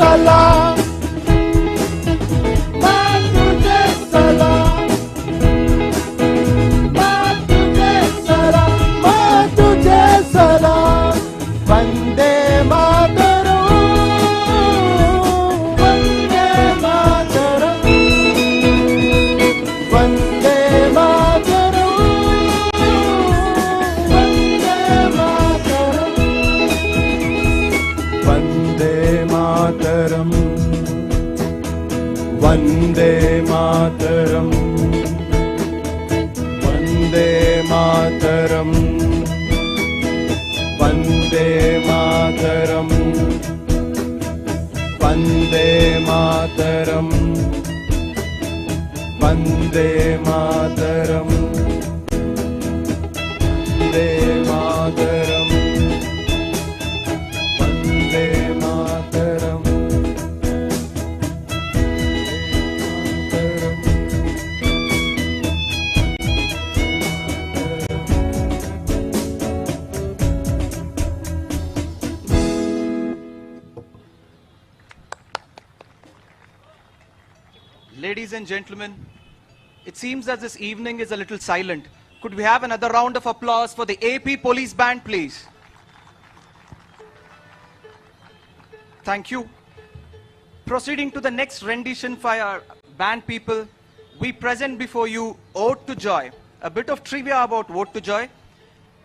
salam, maa tujhe salam, maa tujhe salam, maa tujhe salam. Vande Mataram, Vande Mataram, Vande Mataram, Vande Mataram, Vande Mataram, Vande Mataram, Vande Mataram, Vande Mataram, Vande Mataram, Vande Mataram, Vande Mataram, Ladies and gentlemen, it seems that this evening is a little silent. Could we have another round of applause for the AP Police Band, please? Thank you. Proceeding to the next rendition for our band people, we present before you Ode to Joy. A bit of trivia about Ode to Joy.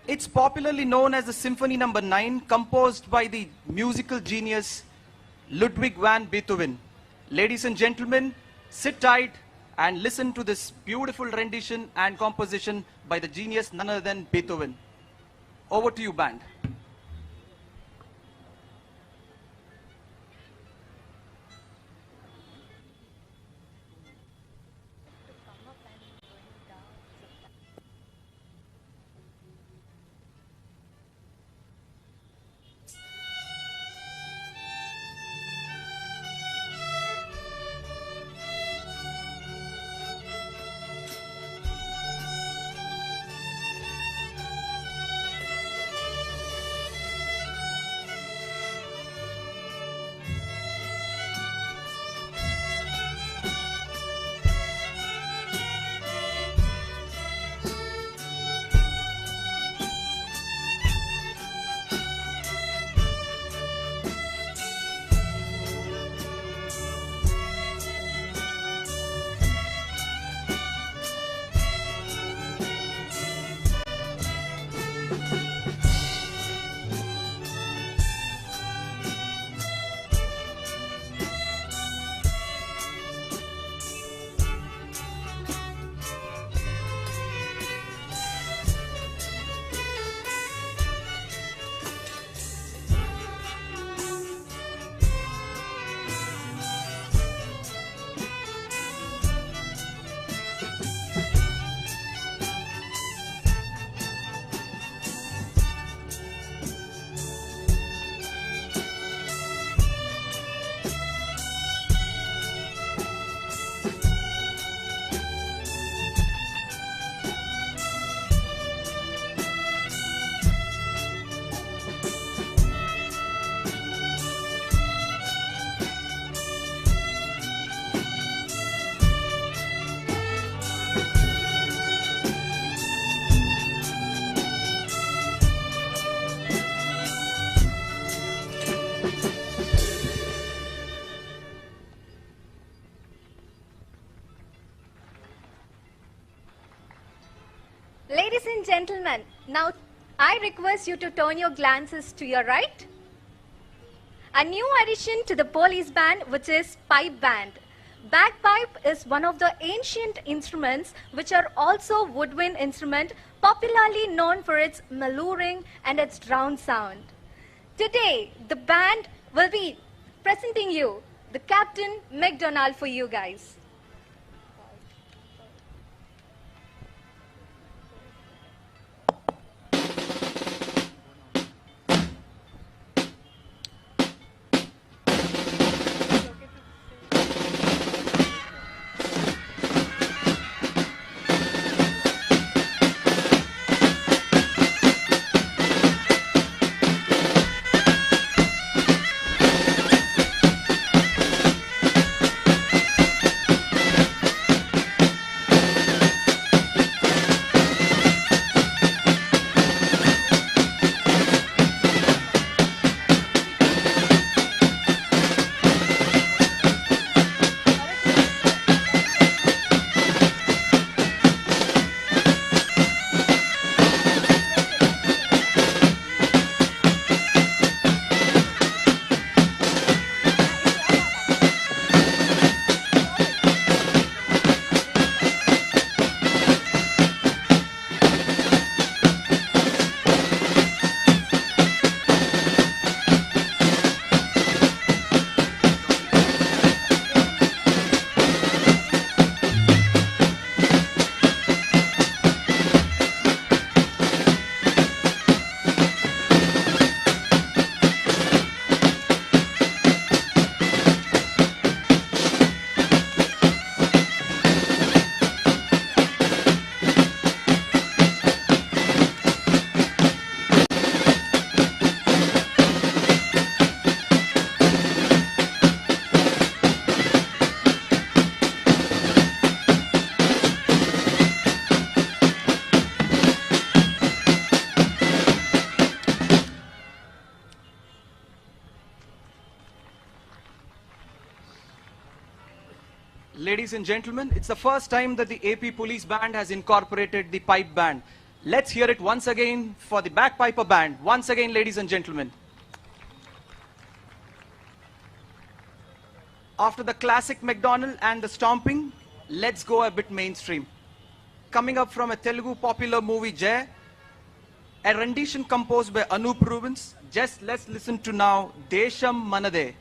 It's popularly known as the Symphony No. 9, composed by the musical genius Ludwig van Beethoven. Ladies and gentlemen, sit tight and listen to this beautiful rendition and composition by the genius none other than Beethoven. Over to you, band. Ladies and gentlemen, now I request you to turn your glances to your right. A new addition to the police band, which is pipe band. Bagpipe is one of the ancient instruments which are also woodwind instrument, popularly known for its malouring and its drown sound. Today, the band will be presenting you the Captain McDonald for you guys. Ladies and gentlemen, it's the first time that the AP Police Band has incorporated the pipe band. Let's hear it once again for the bagpiper band. Once again, ladies and gentlemen. After the classic McDonald and the stomping, let's go a bit mainstream. Coming up from a Telugu popular movie, Jay, a rendition composed by Anup Rubens. Just let's listen to now, Desham Manade.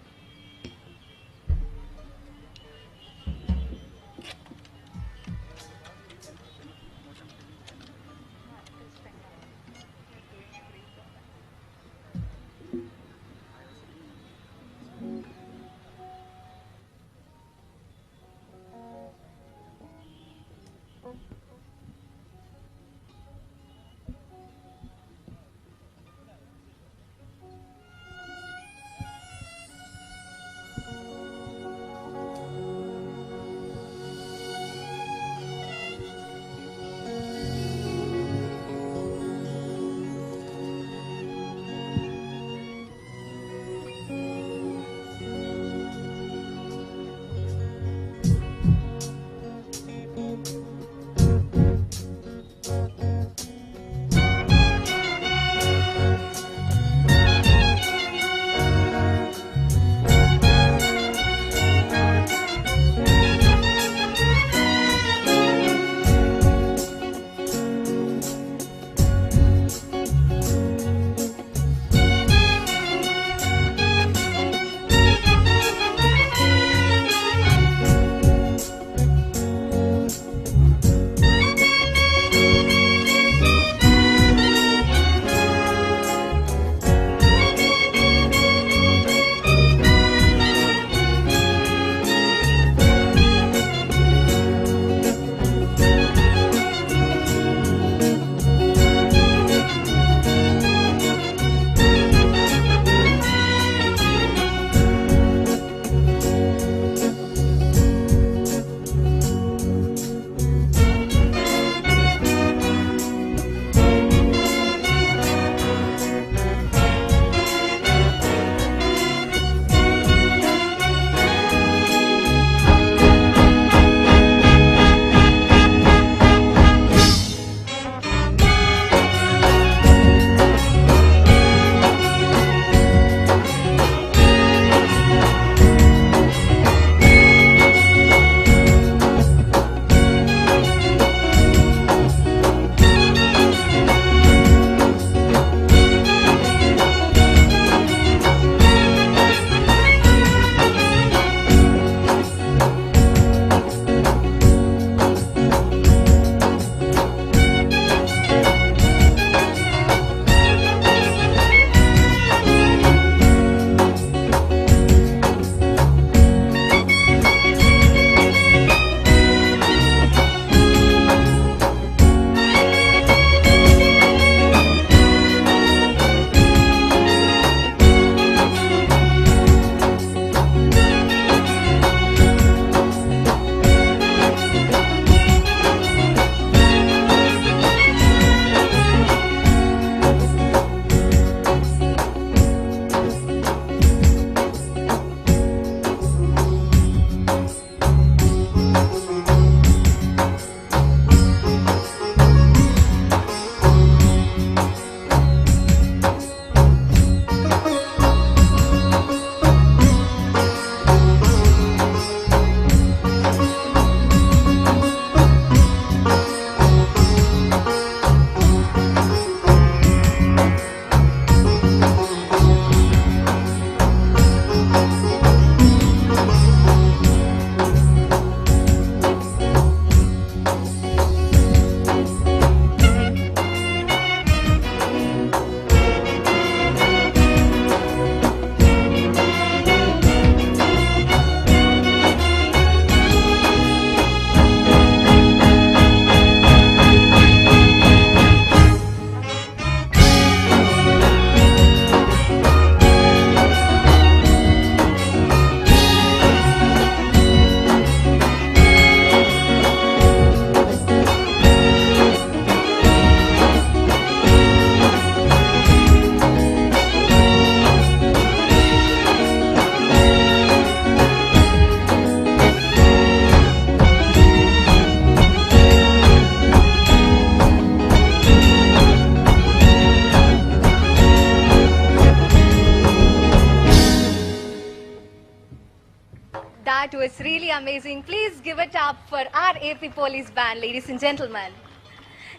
That was really amazing. Please give it up for our AP Police Band, ladies and gentlemen.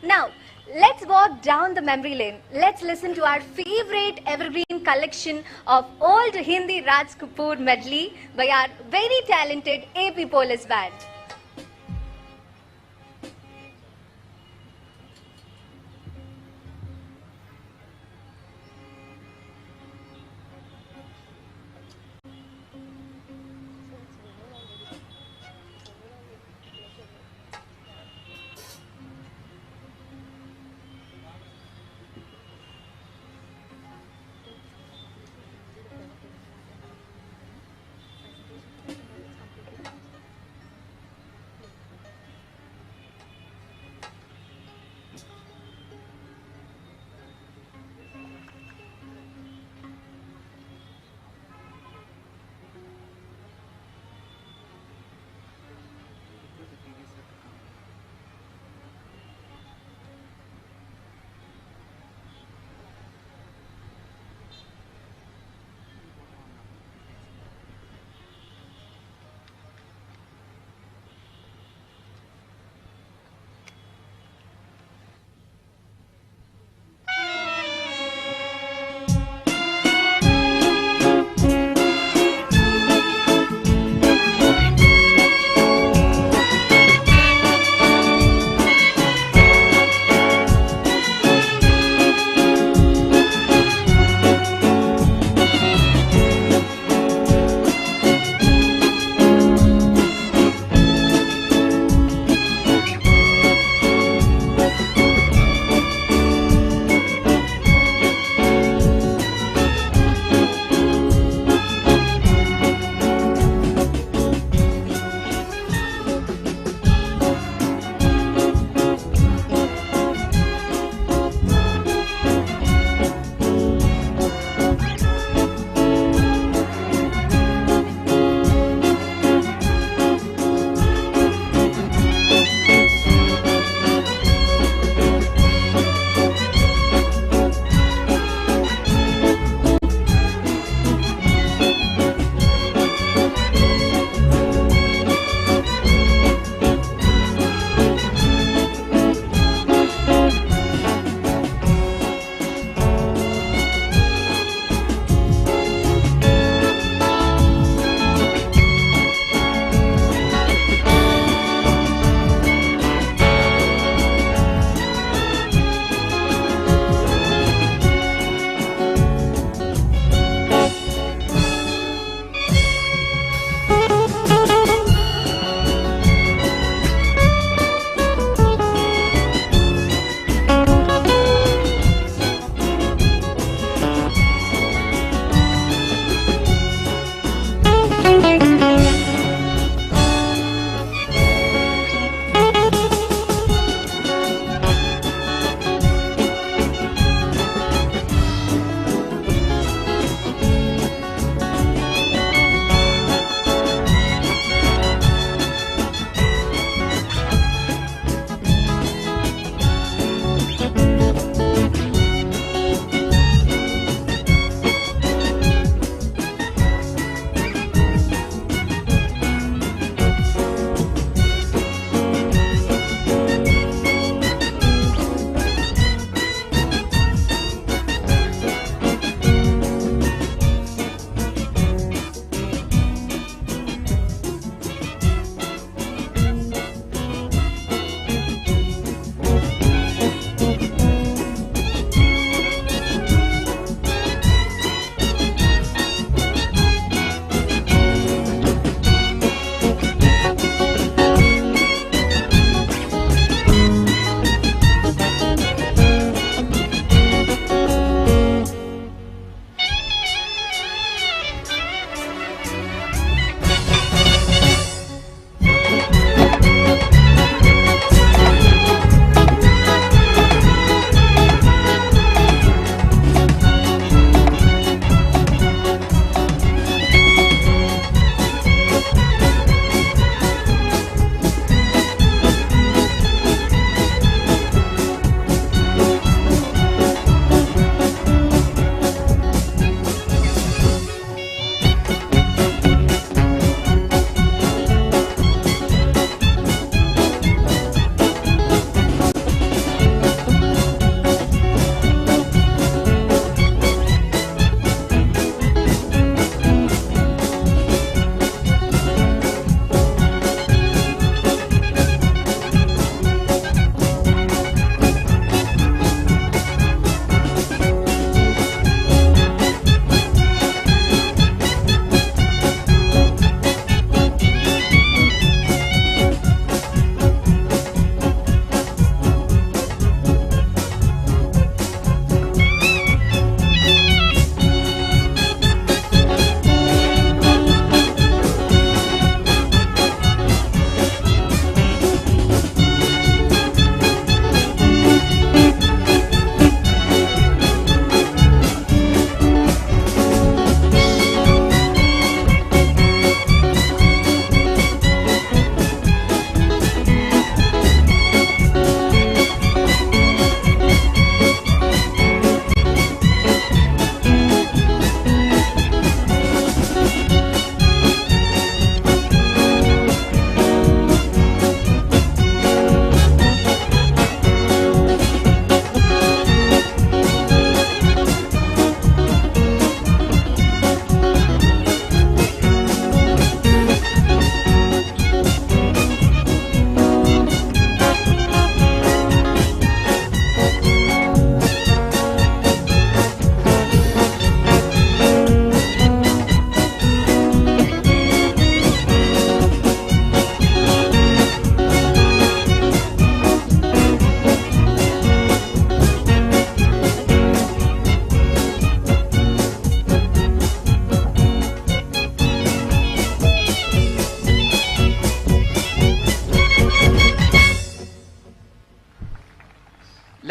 Now, let's walk down the memory lane. Let's listen to our favorite evergreen collection of old Hindi Raj Kapoor medley by our very talented AP Police Band.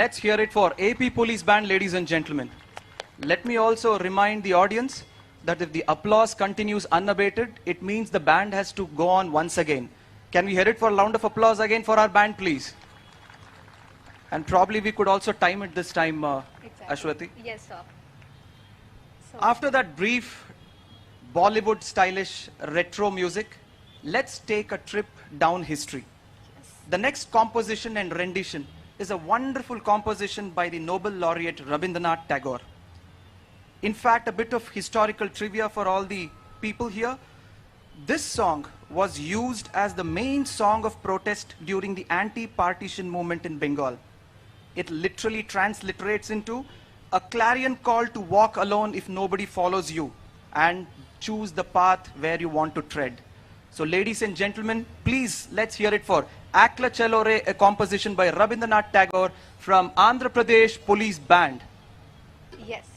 Let's hear it for AP Police Band, ladies and gentlemen. Let me also remind the audience that if the applause continues unabated, it means the band has to go on once again. Can we hear it for a round of applause again for our band, please? And probably we could also time it this time, Ashwati. Yes, sir. So, After that brief Bollywood stylish retro music, let's take a trip down history. The next composition and rendition is a wonderful composition by the Nobel laureate Rabindranath Tagore. In fact, a bit of historical trivia for all the people here. This song was used as the main song of protest during the anti-partition movement in Bengal. It literally transliterates into a clarion call to walk alone if nobody follows you and choose the path where you want to tread. So ladies and gentlemen, please let's hear it for Akla Chalo Re, a composition by Rabindranath Tagore from Andhra Pradesh Police Band. yes.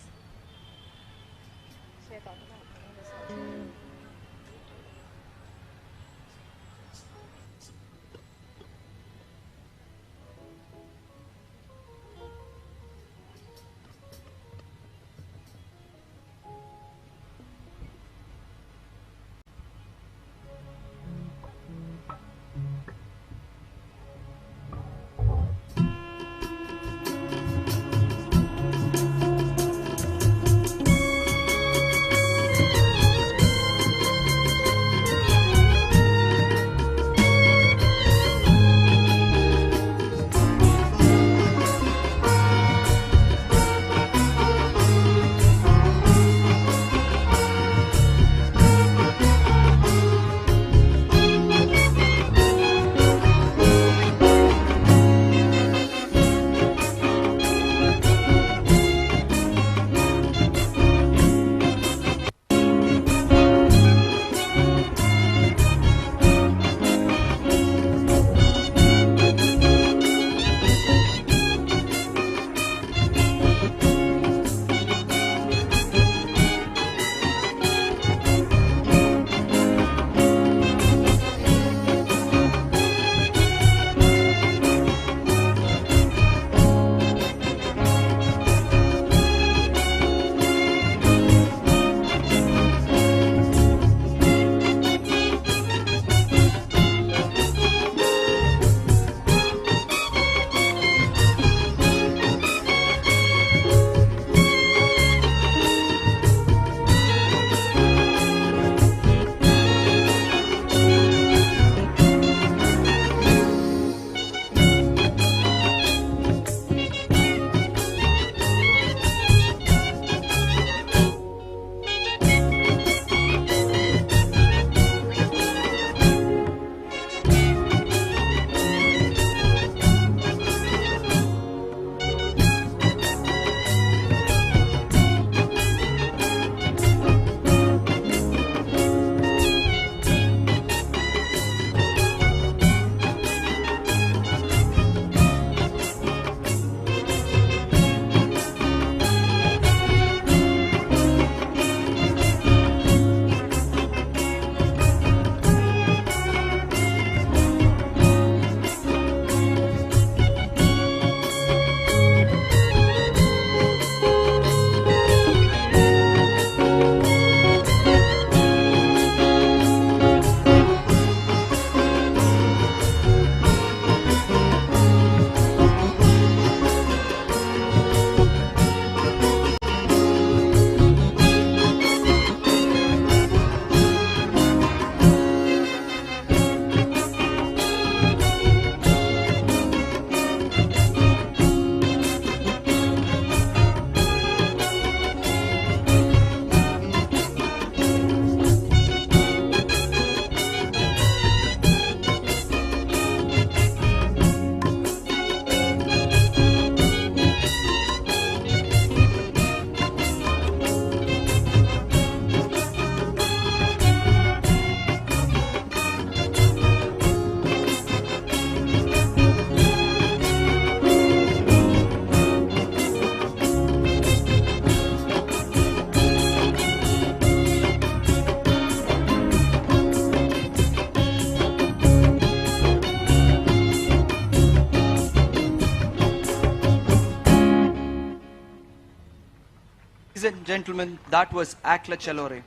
and gentlemen, that was Akla Chalore.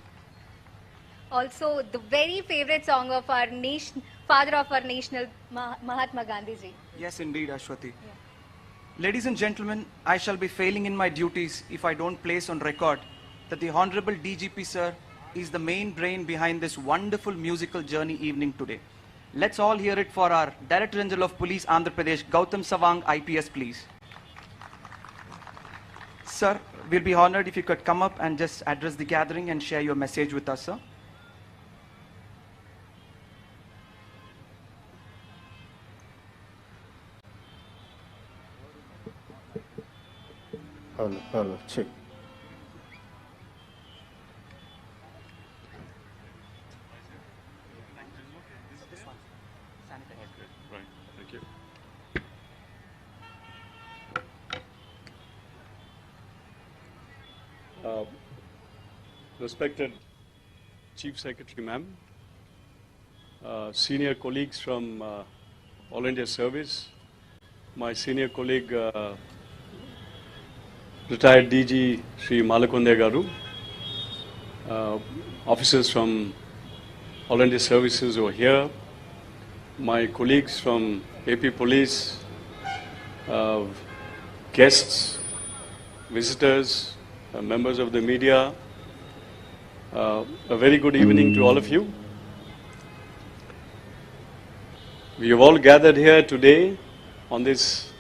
Also, the very favorite song of our nation, father of our national, Mahatma Gandhi ji. Yes, indeed, Ashwati. Ladies and gentlemen, I shall be failing in my duties if I don't place on record that the Honorable DGP sir is the main brain behind this wonderful musical journey evening today. Let's all hear it for our Director General of Police, Andhra Pradesh, Gautam Savang, IPS, please. Sir, we'll be honored if you could come up and just address the gathering and share your message with us, sir. Hello, check. Right, thank you. Respected Chief Secretary ma'am, senior colleagues from All India Service, my senior colleague retired DG Sri Malakonde Garu, officers from All India Services over here, my colleagues from AP Police, guests, visitors, members of the media, a very good evening to all of you. We have all gathered here today on this,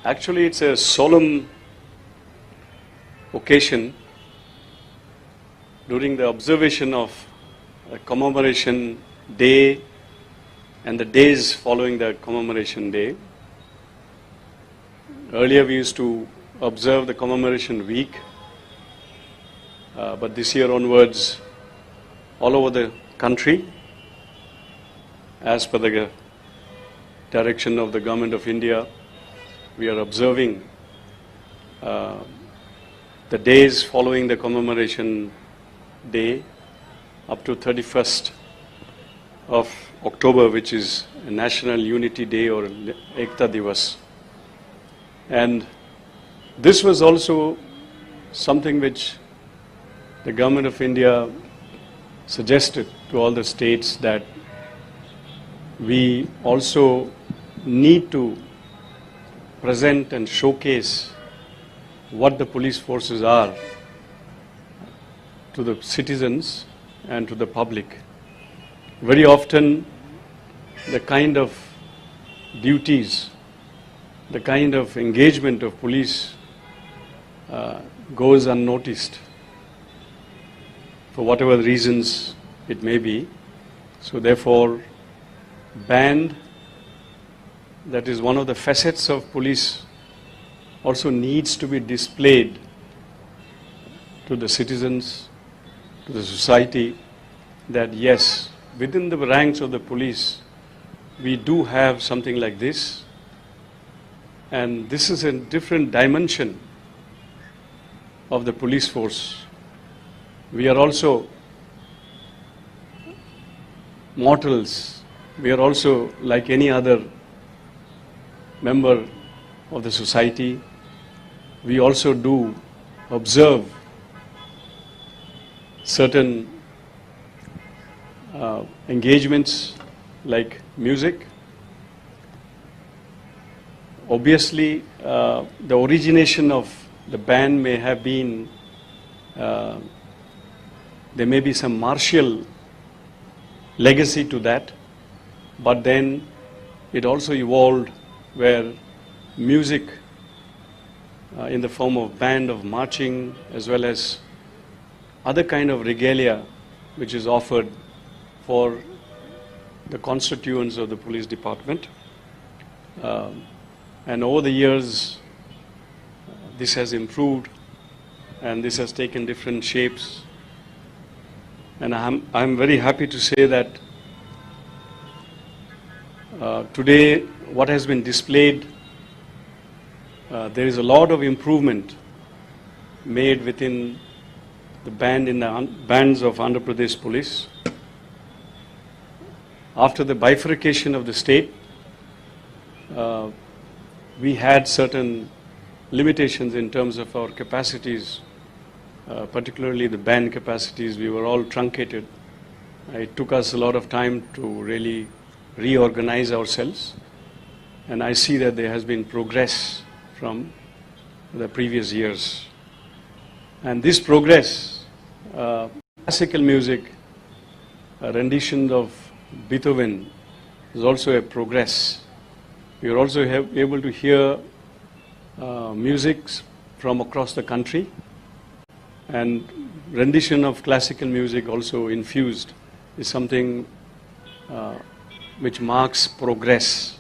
actually it's a solemn occasion during the observation of a commemoration day and the days following the commemoration day. Earlier we used to observe the commemoration week, but this year onwards, all over the country, as per the direction of the Government of India, we are observing the days following the commemoration day up to 31st of October, which is a National Unity Day or Ekta Divas. And this was also something which the Government of India suggested to all the states, that we also need to present and showcase what the police forces are to the citizens and to the public. Very often the kind of duties, the kind of engagement of police goes unnoticed for whatever reasons it may be. So therefore, band, that is one of the facets of police, also needs to be displayed to the citizens, to the society, that yes, within the ranks of the police, we do have something like this, and this is a different dimension of the police force. We are also mortals. We are also like any other member of the society. We also do observe certain engagements like music. Obviously, the origination of the band may have been, there may be some martial legacy to that, but then it also evolved where music in the form of band, of marching, as well as other kind of regalia which is offered for the constituents of the police department. And over the years, this has improved and this has taken different shapes. And I'm very happy to say that today what has been displayed, there is a lot of improvement made within the band in the bands of Andhra Pradesh Police. After the bifurcation of the state, we had certain limitations in terms of our capacities particularly the band capacities, we were all truncated. It took us a lot of time to really reorganize ourselves, and I see that there has been progress from the previous years. And this progress, classical music, a rendition of Beethoven is also a progress. We are also able to hear music from across the country, and rendition of classical music also infused is something which marks progress.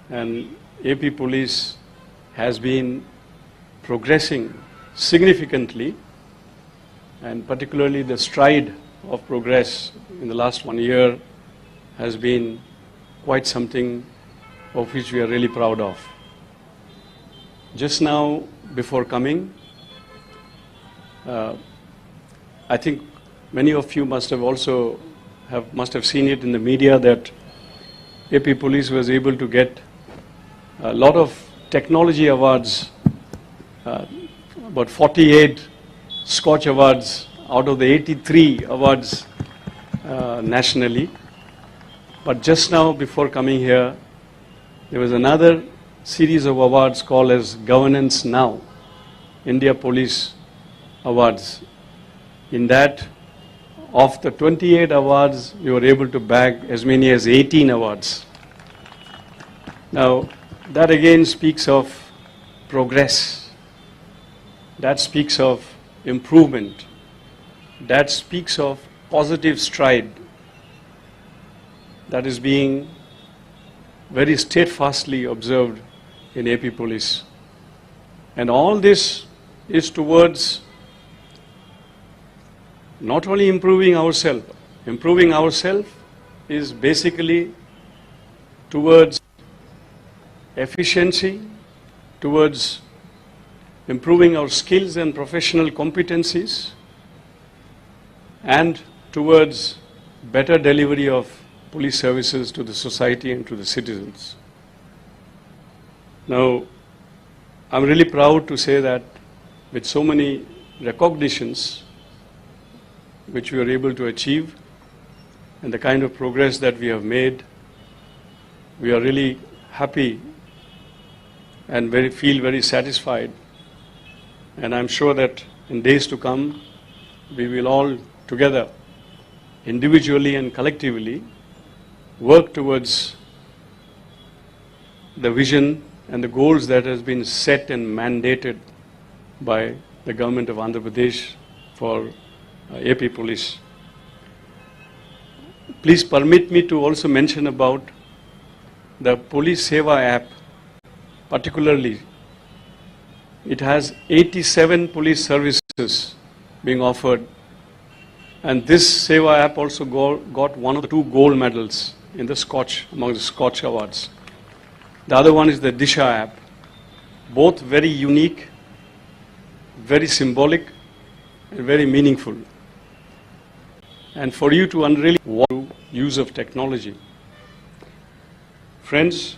And AP Police has been progressing significantly, and particularly the stride of progress in the last 1 year has been quite something of which we are really proud of. Just now, before coming, I think many of you must have seen it in the media that AP Police was able to get a lot of technology awards, about 48 Scotch awards out of the 83 awards nationally. But just now, before coming here, there was another series of awards called as Governance Now, India Police Awards. In that, of the 28 awards, we were able to bag as many as 18 awards. Now, that again speaks of progress. That speaks of improvement. That speaks of positive stride that is being very steadfastly observed in AP Police. And all this is towards not only improving ourselves. Improving ourselves is basically towards efficiency, towards improving our skills and professional competencies, and towards better delivery of police services to the society and to the citizens. Now, I'm really proud to say that with so many recognitions which we were able to achieve and the kind of progress that we have made, we are really happy and feel very satisfied. And I'm sure that in days to come, we will all together, individually and collectively, work towards the vision and the goals that has been set and mandated by the government of Andhra Pradesh for AP Police. Please permit me to also mention about the Police Seva app. Particularly, it has 87 police services being offered, and this Seva app also got one of the 2 gold medals in the among the Scotch awards. The other one is the Disha app. Both very unique, very symbolic, and very meaningful. And for you to really want use of technology. Friends,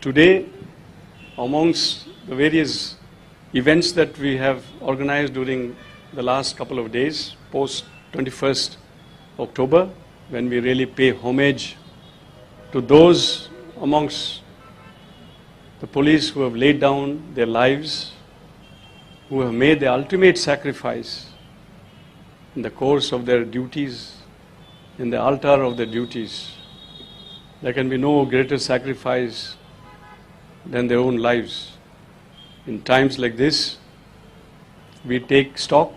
today, amongst the various events that we have organized during the last couple of days, post 21st October, when we really pay homage to those amongst the police who have laid down their lives, who have made the ultimate sacrifice in the course of their duties, in the altar of their duties. There can be no greater sacrifice than their own lives. In times like this, we take stock,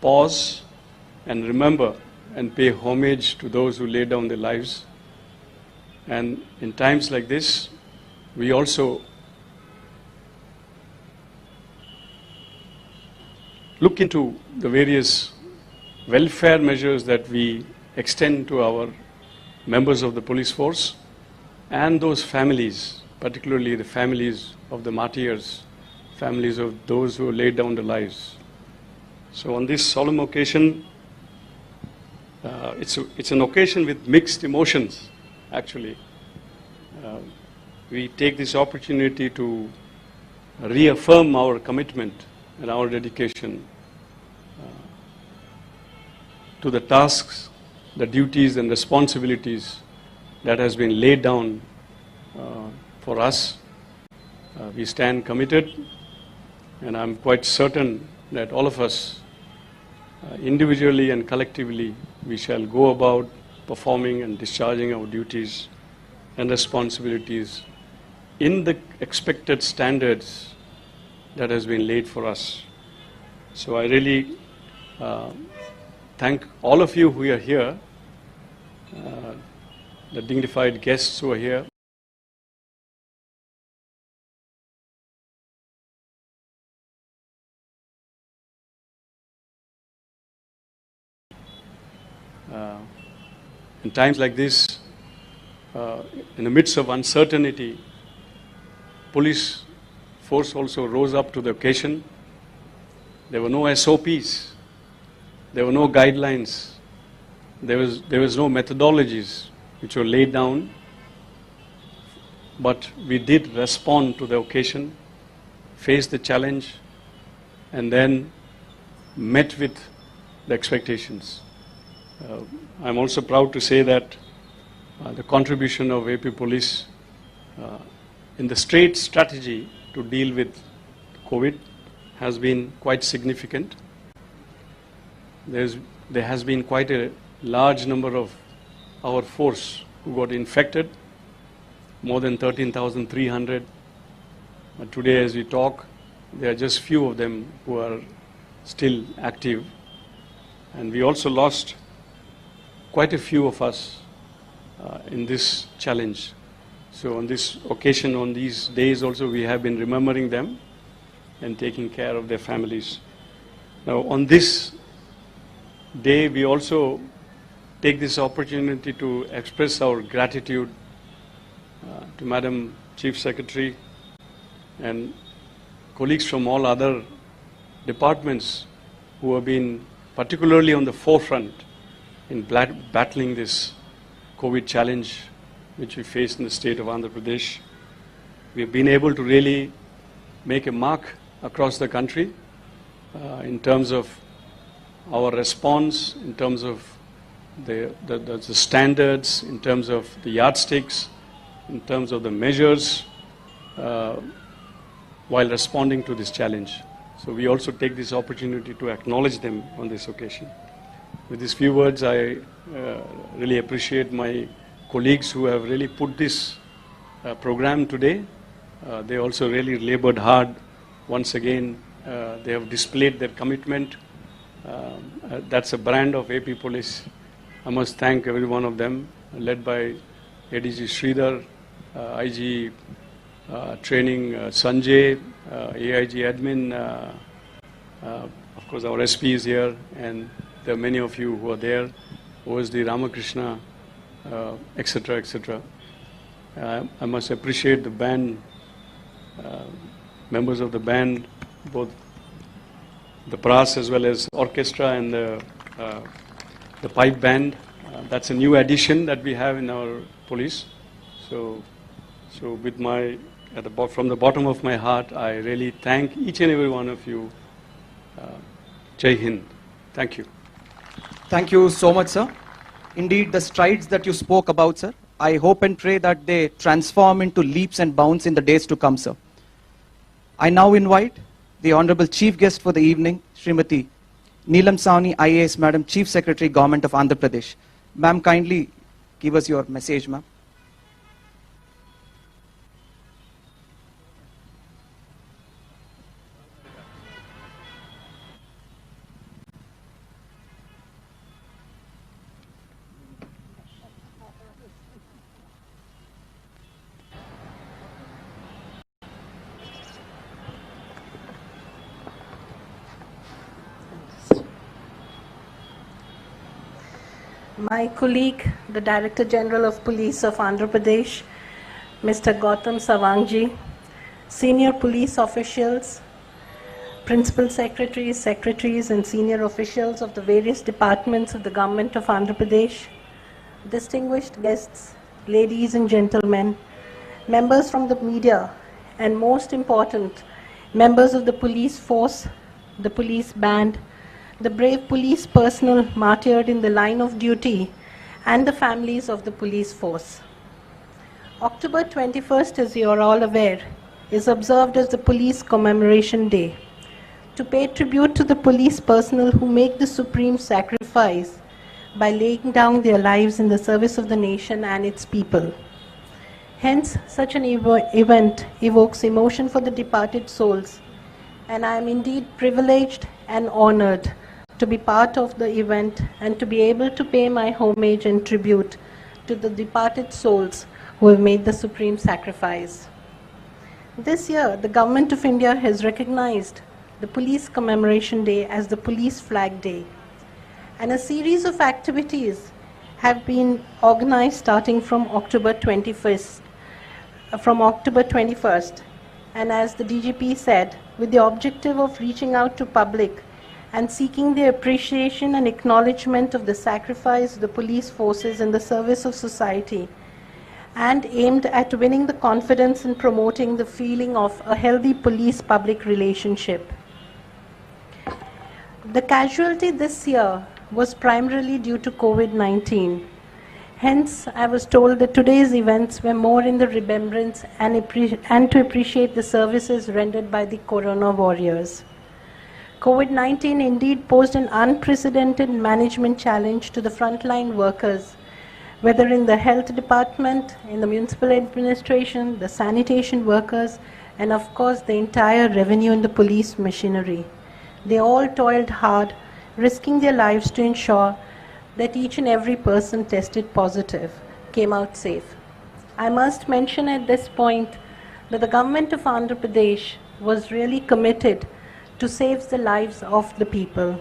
pause, and remember and pay homage to those who lay down their lives. And in times like this, we also look into the various welfare measures that we extend to our members of the police force and those families, particularly the families of the martyrs, families of those who laid down their lives. So on this solemn occasion, it's an occasion with mixed emotions, actually. We take this opportunity to reaffirm our commitment and our dedication to the tasks, the duties and responsibilities that has been laid down for us. We stand committed, and I'm quite certain that all of us, individually and collectively, we shall go about performing and discharging our duties and responsibilities in the expected standards that has been laid for us. So I really thank all of you who are here, the dignified guests who are here. In times like this, in the midst of uncertainty, police force also rose up to the occasion. There were no SOPs, there were no guidelines, there was no methodologies which were laid down, but we did respond to the occasion, faced the challenge, and then met with the expectations. I'm also proud to say that the contribution of AP Police in the state strategy to deal with COVID has been quite significant. There has been quite a large number of our force who got infected, more than 13,300. But today as we talk, there are just few of them who are still active. And we also lost quite a few of us in this challenge. So on this occasion, on these days also, we have been remembering them and taking care of their families. Now on this day, we also take this opportunity to express our gratitude to Madam Chief Secretary and colleagues from all other departments who have been particularly on the forefront in battling this COVID challenge which we face in the state of Andhra Pradesh. We have been able to really make a mark across the country in terms of our response, in terms of the standards, in terms of the yardsticks, in terms of the measures while responding to this challenge. So we also take this opportunity to acknowledge them on this occasion. With these few words, I really appreciate my colleagues who have really put this program today. They also really labored hard. Once again, they have displayed their commitment. That's a brand of AP Police. I must thank every one of them, led by ADG Sridhar, IG Training Sanjay, AIG Admin, of course our SP is here, and there are many of you who are there, OSD Ramakrishna, etc., etc. I must appreciate the band, members of the band, both the brass as well as orchestra and the pipe band. That's a new addition that we have in our police. So with my, from the bottom of my heart, I really thank each and every one of you. Jai Hind. Thank you. Thank you so much, sir. Indeed, the strides that you spoke about, sir, I hope and pray that they transform into leaps and bounds in the days to come, sir. I now invite the Honorable Chief Guest for the evening, Srimati Neelam Sawni, IAS, Madam Chief Secretary, Government of Andhra Pradesh. Ma'am, kindly give us your message, ma'am. My colleague, the Director General of Police of Andhra Pradesh, Mr. Gautam Savangji, senior police officials, principal secretaries, secretaries and senior officials of the various departments of the government of Andhra Pradesh, distinguished guests, ladies and gentlemen, members from the media, and most important, members of the police force, the police band, the brave police personnel martyred in the line of duty, and the families of the police force. October 21st, as you are all aware, is observed as the Police Commemoration Day, to pay tribute to the police personnel who make the supreme sacrifice by laying down their lives in the service of the nation and its people. Hence, such an event evokes emotion for the departed souls, and I am indeed privileged and honored to be part of the event and to be able to pay my homage and tribute to the departed souls who have made the supreme sacrifice. This year, the Government of India has recognized the Police Commemoration Day as the Police Flag Day, and a series of activities have been organized starting from October 21st, and as the DGP said, with the objective of reaching out to public and seeking the appreciation and acknowledgement of the sacrifice of the police forces in the service of society, and aimed at winning the confidence and promoting the feeling of a healthy police-public relationship. The casualty this year was primarily due to COVID-19. Hence, I was told that today's events were more in the remembrance and to appreciate the services rendered by the Corona warriors. COVID-19 indeed posed an unprecedented management challenge to the frontline workers, whether in the health department, in the municipal administration, the sanitation workers, and of course the entire revenue and the police machinery. They all toiled hard, risking their lives to ensure that each and every person tested positive came out safe. I must mention at this point that the government of Andhra Pradesh was really committed to save the lives of the people,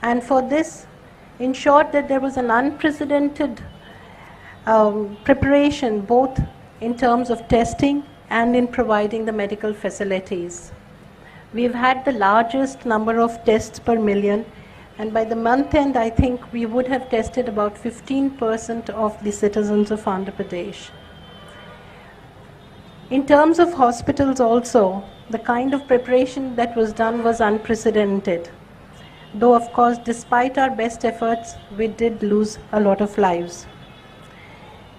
and for this ensured that there was an unprecedented preparation both in terms of testing and in providing the medical facilities. We've had the largest number of tests per million, and by the month end, I think we would have tested about 15% of the citizens of Andhra Pradesh. In terms of hospitals also, the kind of preparation that was done was unprecedented. Though of course, despite our best efforts, we did lose a lot of lives.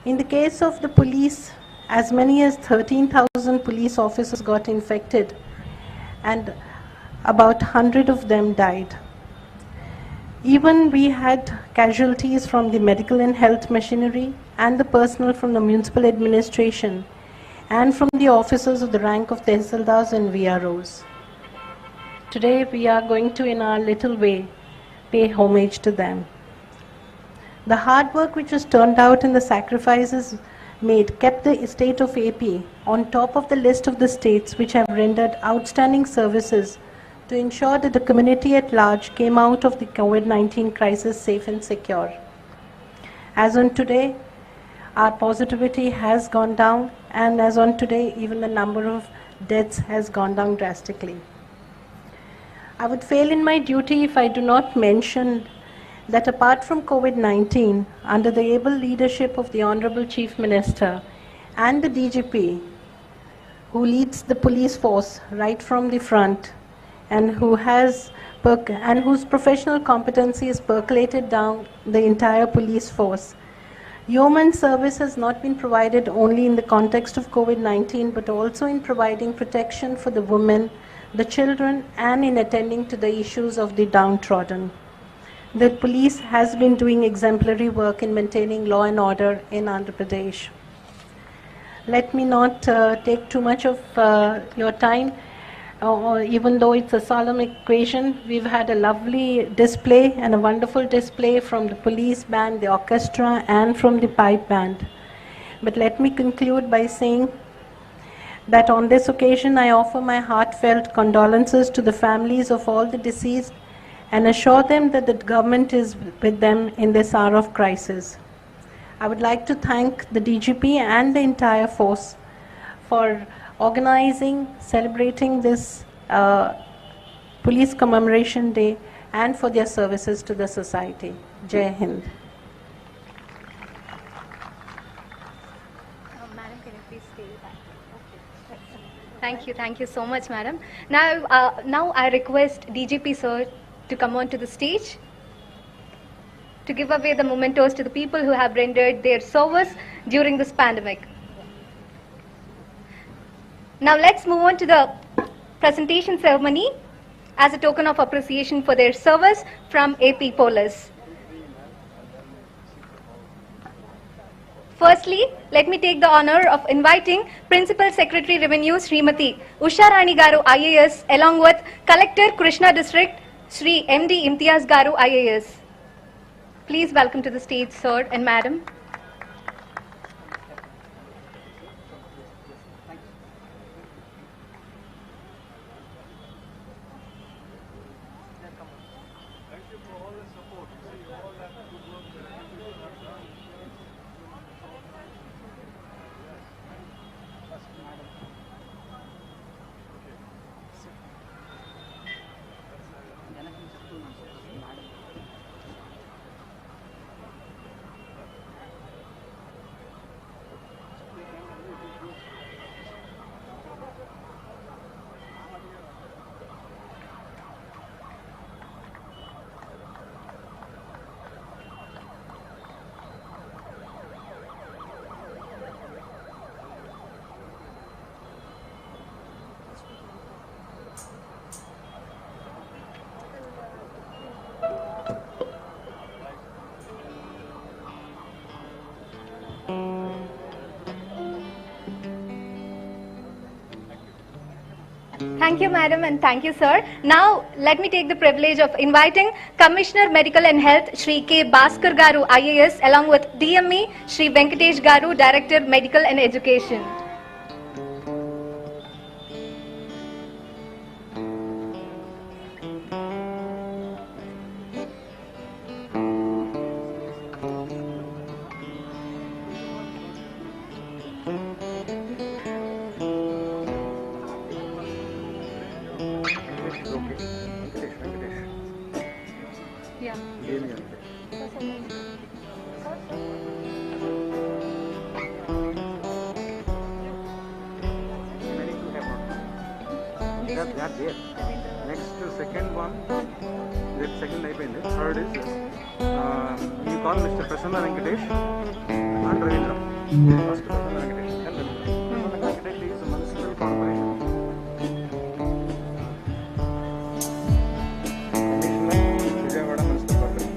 In the case of the police, as many as 13,000 police officers got infected, and about 100 of them died. Even we had casualties from the medical and health machinery and the personnel from the municipal administration and from the officers of the rank of Tehsildars and VROs. Today we are going to, in our little way, pay homage to them. The hard work which was turned out and the sacrifices made kept the state of AP on top of the list of the states which have rendered outstanding services to ensure that the community at large came out of the COVID-19 crisis safe and secure. As on today, our positivity has gone down, and as on today, even the number of deaths has gone down drastically. I would fail in my duty if I do not mention that apart from COVID-19, under the able leadership of the Honorable Chief Minister and the DGP, who leads the police force right from the front, and whose professional competency is percolated down the entire police force. Yeoman service has not been provided only in the context of COVID-19, but also in providing protection for the women, the children, and in attending to the issues of the downtrodden. The police has been doing exemplary work in maintaining law and order in Andhra Pradesh. Let me not take too much of your time. Even though it's a solemn occasion, we've had a lovely display and a wonderful display from the police band, the orchestra, and from the pipe band. But let me conclude by saying that on this occasion, I offer my heartfelt condolences to the families of all the deceased and assure them that the government is with them in this hour of crisis. I would like to thank the DGP and the entire force for organizing, celebrating this Police Commemoration Day, and for their services to the society. Jai Hind. Madam, can you please stay back? Okay. Thank you so much, madam. Now I request DGP sir to come on to the stage to give away the mementos to the people who have rendered their service during this pandemic. Now let's move on to the presentation ceremony as a token of appreciation for their service from AP Police. Firstly, let me take the honor of inviting Principal Secretary Revenue Srimati Usha Rani Garu IAS along with Collector Krishna District Sri MD Imtiaz Garu IAS. Please welcome to the stage sir and madam. Thank you, madam, and thank you, sir. Now, let me take the privilege of inviting Commissioner Medical and Health, Shri K. Bhaskar Garu, IAS, along with DME, Shri Venkatesh Garu, Director, Medical and Education. Yeah. They are there. Next second one, that second అయిపోయింది. Third is you call Mr. Prasanna Venkatesh and Ravindra. First Prasanna Venkatesh and Ravindra. Prasanna Venkatesh is municipal corporation. Commissioner, Vijayawada municipal corporation.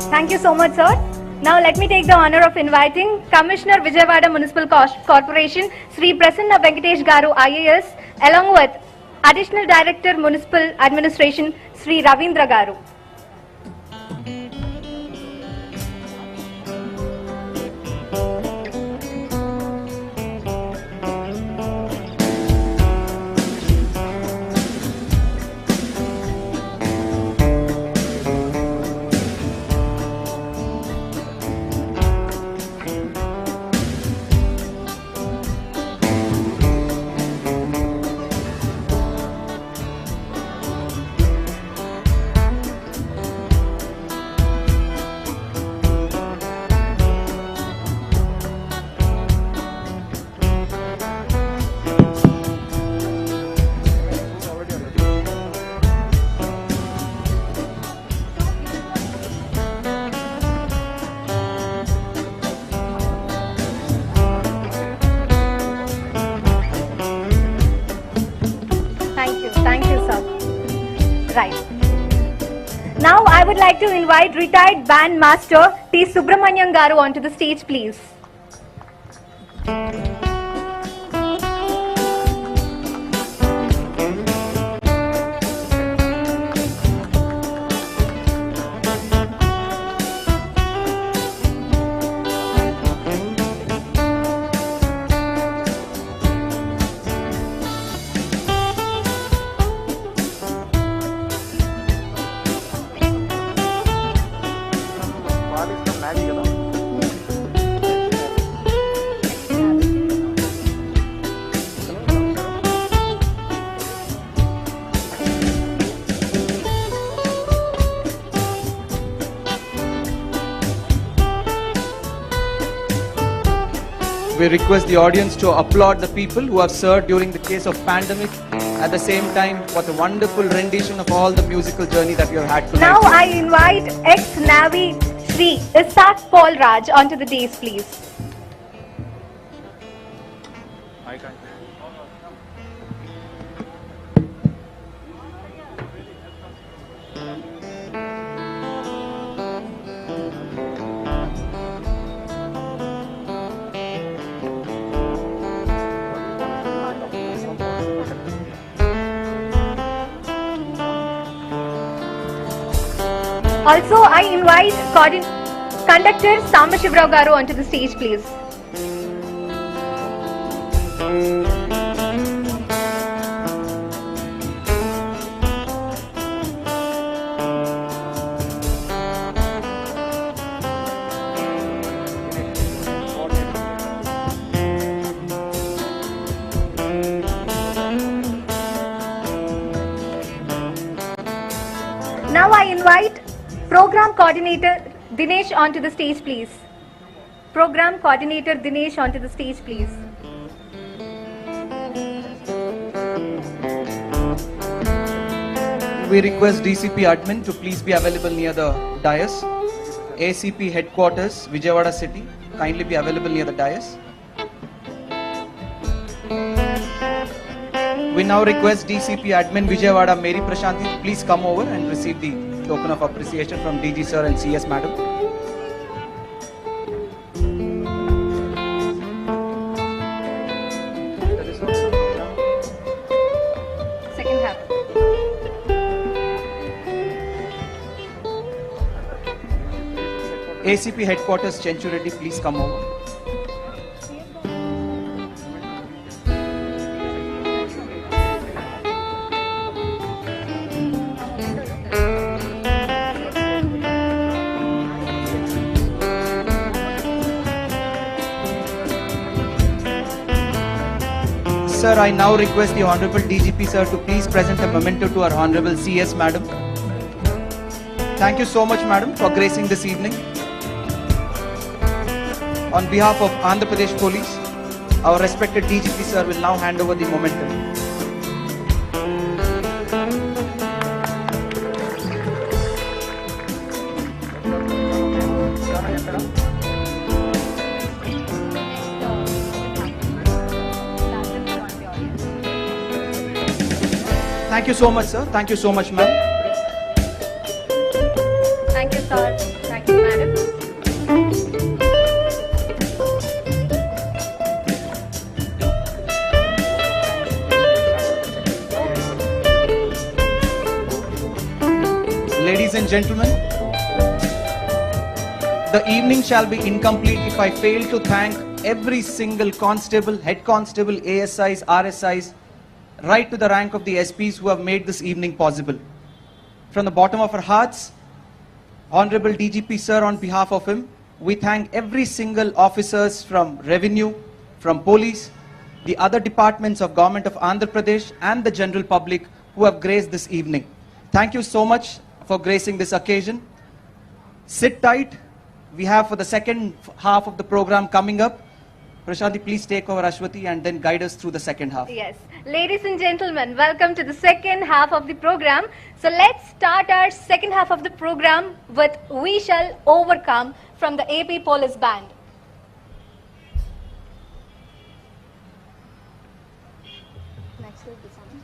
Thank you so much, sir. Now let me take the honor of inviting Commissioner Vijayawada Municipal Corporation, Sri Prasanna Venkatesh Garu IAS, along with Additional Director Municipal Administration, Sri Ravindra Garu. Thank you, sir. Right. Now I would like to invite retired band master T. Subramanyam Garu onto the stage, please. We request the audience to applaud the people who have served during the case of pandemic. At the same time, what a wonderful rendition of all the musical journey that we have had tonight. Now I invite ex-Navy Sri Isaac Paul Raj onto the dais, please. Also, I invite conductor Samba Shivrao Garu onto the stage, please. Now I invite Program Coordinator Dinesh onto the stage, please. Program Coordinator Dinesh onto the stage, please. We request DCP admin to please be available near the dais. ACP headquarters, Vijayawada city, kindly be available near the dais. We now request DCP admin Vijayawada Mary Prashanti to please come over and receive the token of appreciation from DG sir and CS madam. Second half. ACP headquarters Chenchu Reddy, please come over. Sir, I now request the Honorable DGP sir to please present a memento to our Honorable CS madam. Thank you so much madam for gracing this evening. On behalf of Andhra Pradesh Police, our respected DGP sir will now hand over the memento. Thank you so much, sir. Thank you so much, ma'am. Thank you, sir. Thank you, madam. Ladies and gentlemen, the evening shall be incomplete if I fail to thank every single constable, head constable, ASIs, RSIs, right to the rank of the SPs who have made this evening possible. From the bottom of our hearts, Honorable DGP sir, on behalf of him, we thank every single officers from revenue, from police, the other departments of government of Andhra Pradesh and the general public who have graced this evening. Thank you so much for gracing this occasion. Sit tight. We have for the second half of the program coming up. Prashanti, please take over Ashwati and then guide us through the second half. Yes. Ladies and gentlemen, welcome to the second half of the program. So let's start our second half of the program with We Shall Overcome from the AP Police Band. Next will be something.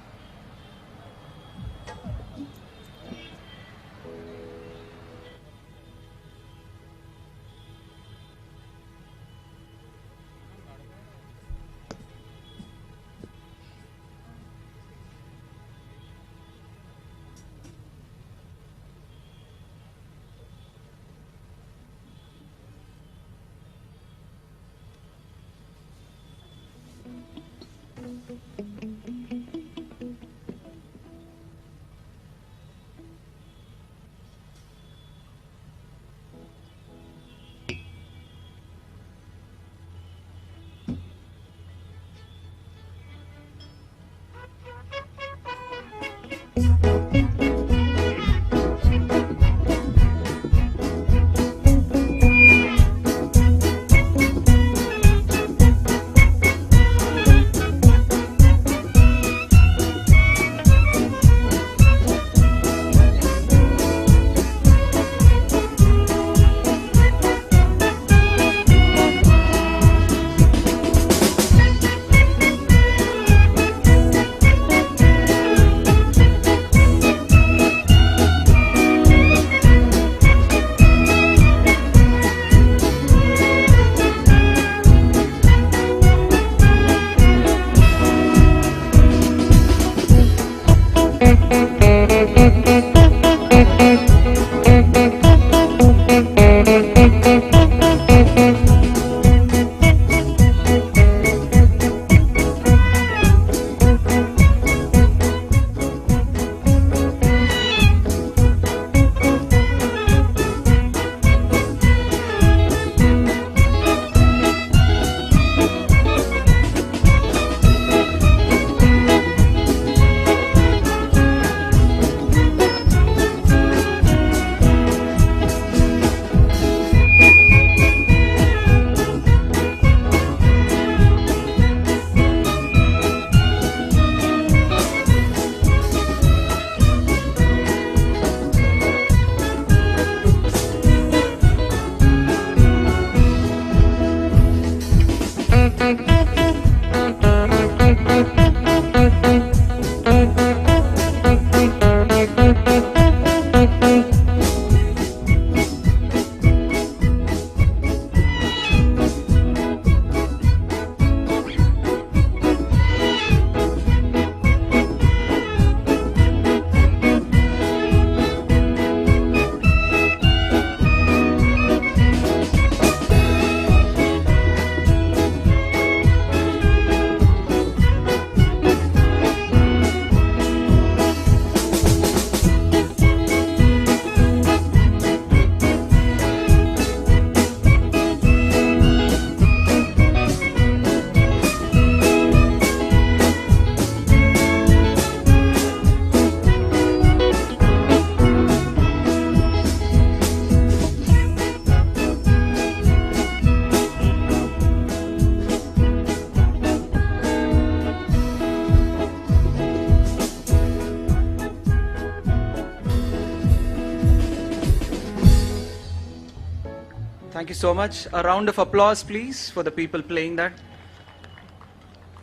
Thank you so much. A round of applause, please, for the people playing that.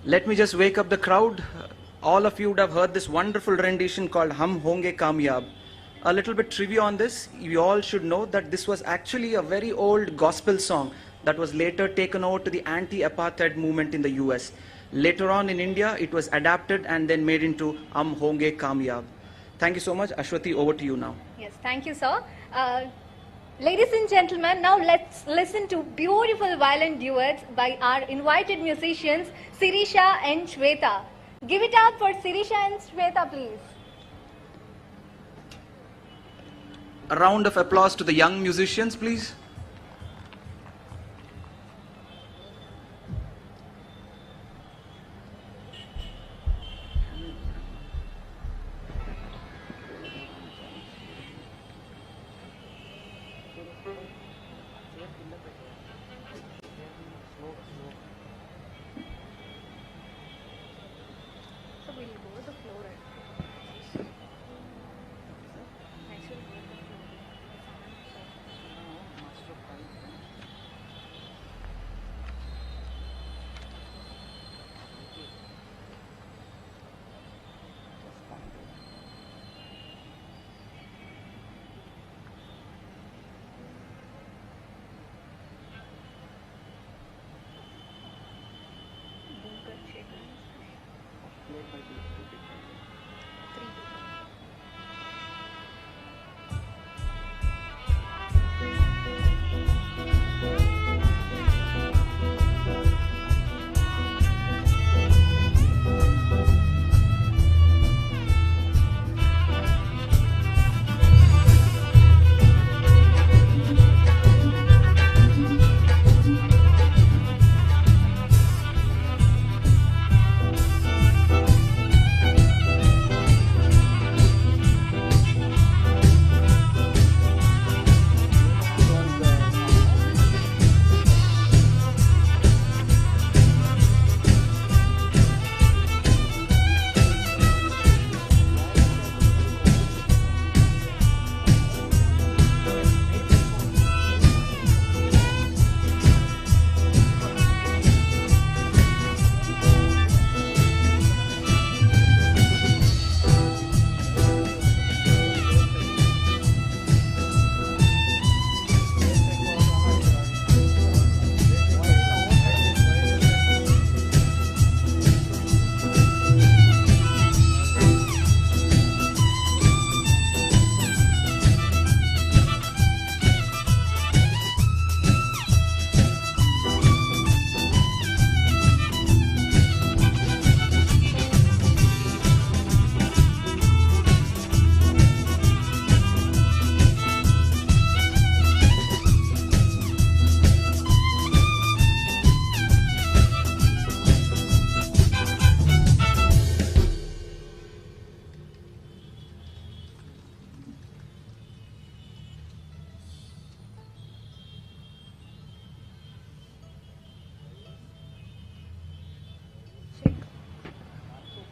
Let me just wake up the crowd. All of you would have heard this wonderful rendition called Hum Honge Kamyab. A little bit trivia on this. You all should know that this was actually a very old gospel song that was later taken over to the anti-apartheid movement in the US. Later on in India, it was adapted and then made into Hum Honge Kamyab. Thank you so much. Ashwati, over to you now. Yes, thank you, sir. Ladies and gentlemen, now let's listen to beautiful violin duets by our invited musicians, Sirisha and Shweta. Give it up for Sirisha and Shweta, please. A round of applause to the young musicians, please. So we'll go with the flow right.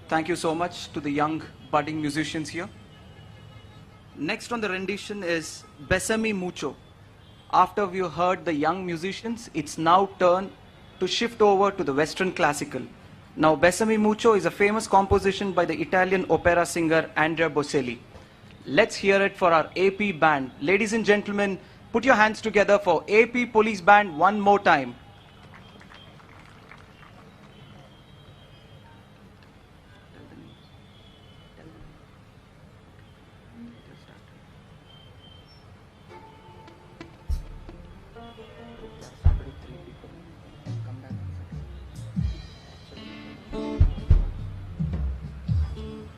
Thank you so much to the young budding musicians here. Next on the rendition is Besame Mucho. After we heard the young musicians, it's now turn to shift over to the Western classical. Now, Besame Mucho is a famous composition by the Italian opera singer Andrea Bocelli. Let's hear it for our AP band. Ladies and gentlemen, put your hands together for AP Police Band one more time.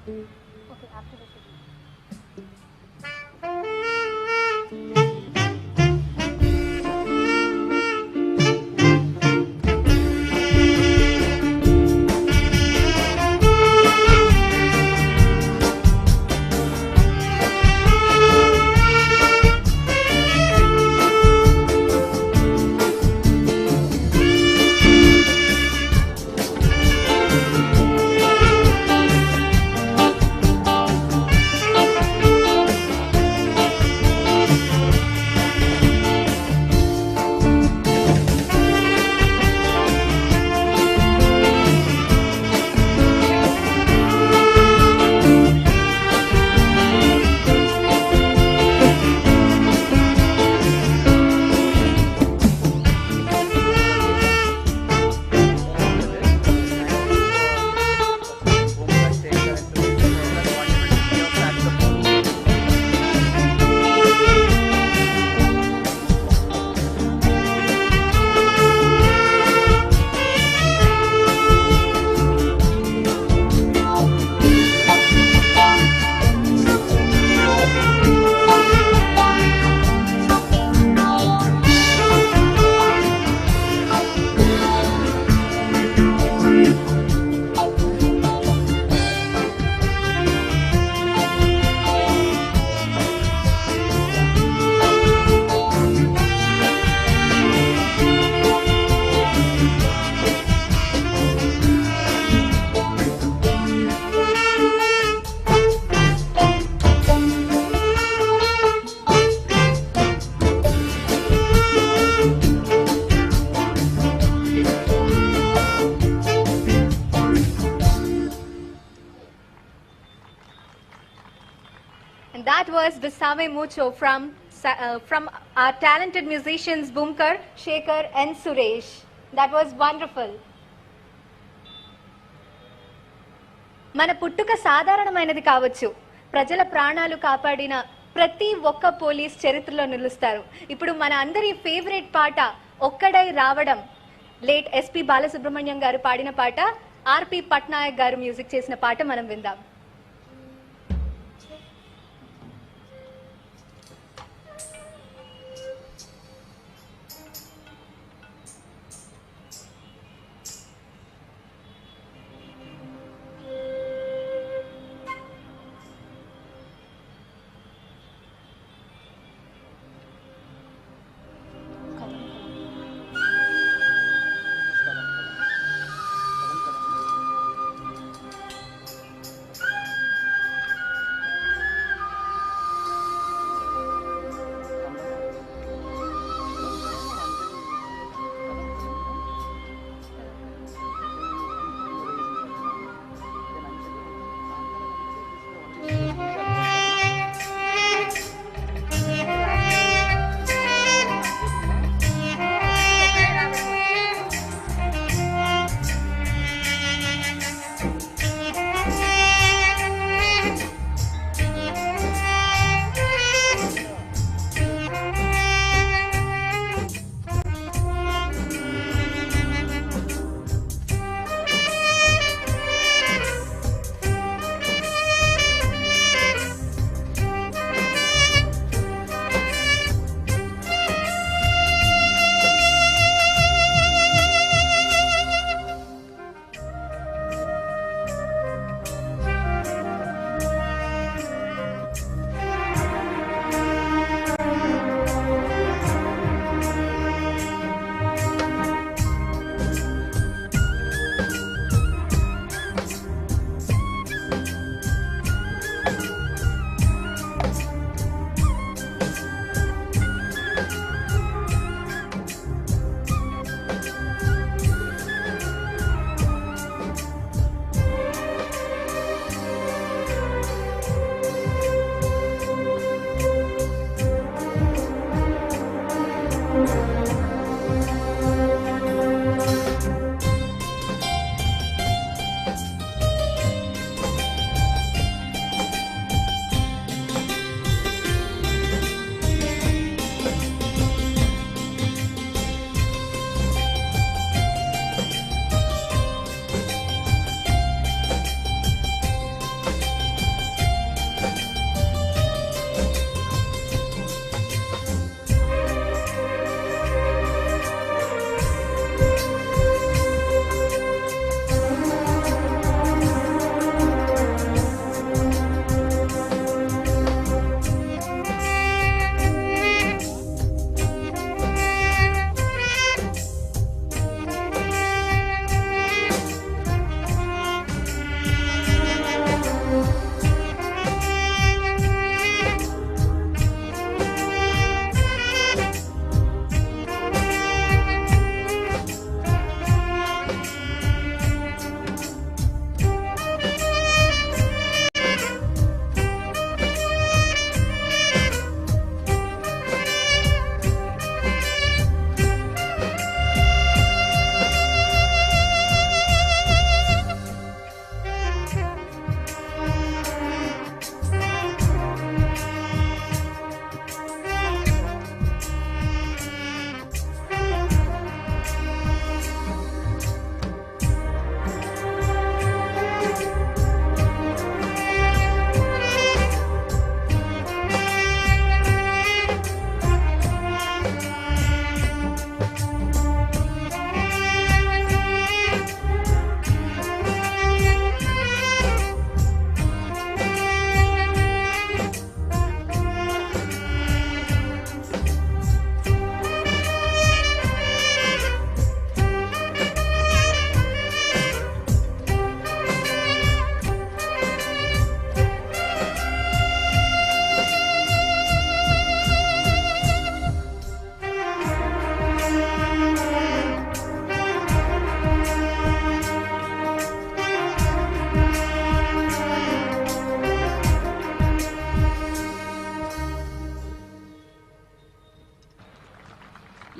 Okay, after the And that was Besame Mucho from our talented musicians Bumkar, Shekhar and Suresh. That was wonderful. మన పుట్టుక సాధారణమైనది కావచ్చు, ప్రజల ప్రాణాలు కాపాడిన ప్రతి ఒక్క police చరిత్రలో నిలుస్తారు. ఇప్పుడు మన అందరి ఫేవరెట్ పాట ఒక్కడై రావడం, లేట్ ఎస్పి బాలసుబ్రహ్మణ్యం గారు పాడిన పాట, ఆర్పి పట్నాయక్ గారు మ్యూజిక్ చేసిన పాట మనం విందాం.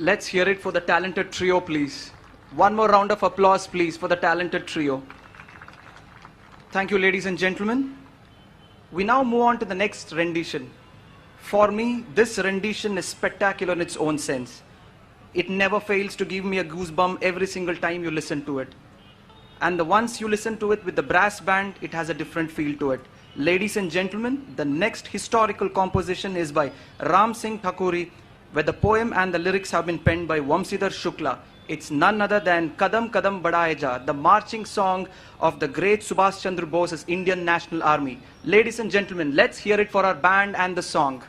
Let's hear it for the talented trio, please. One more round of applause, please, for the talented trio. Thank you, ladies and gentlemen. We now move on to the next rendition. For me, this rendition is spectacular in its own sense. It never fails to give me a goosebump every single time you listen to it. And once you listen to it with the brass band, it has a different feel to it. Ladies and gentlemen, the next historical composition is by Ram Singh Thakuri, where the poem and the lyrics have been penned by Vamsidhar Shukla. It's none other than Kadam Kadam Badhaye Ja, the marching song of the great Subhash Chandra Bose's Indian National Army. Ladies and gentlemen, let's hear it for our band and the song.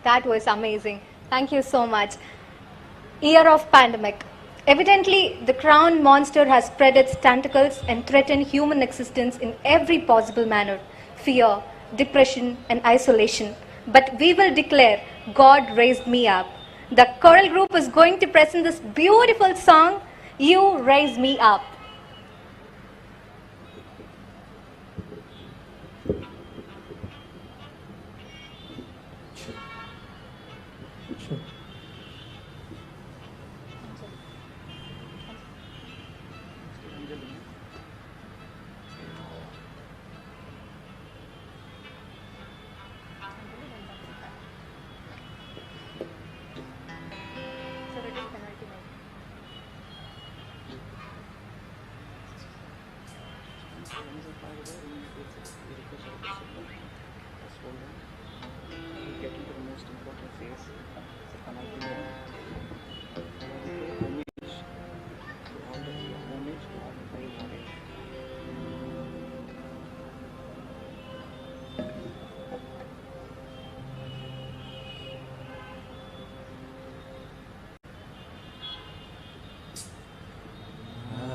That was amazing. Thank you so much. Year of pandemic. Evidently, the crown monster has spread its tentacles and threatened human existence in every possible manner. Fear, depression, and isolation. But we will declare, God raised me up. The choral group is going to present this beautiful song, You Raise Me Up.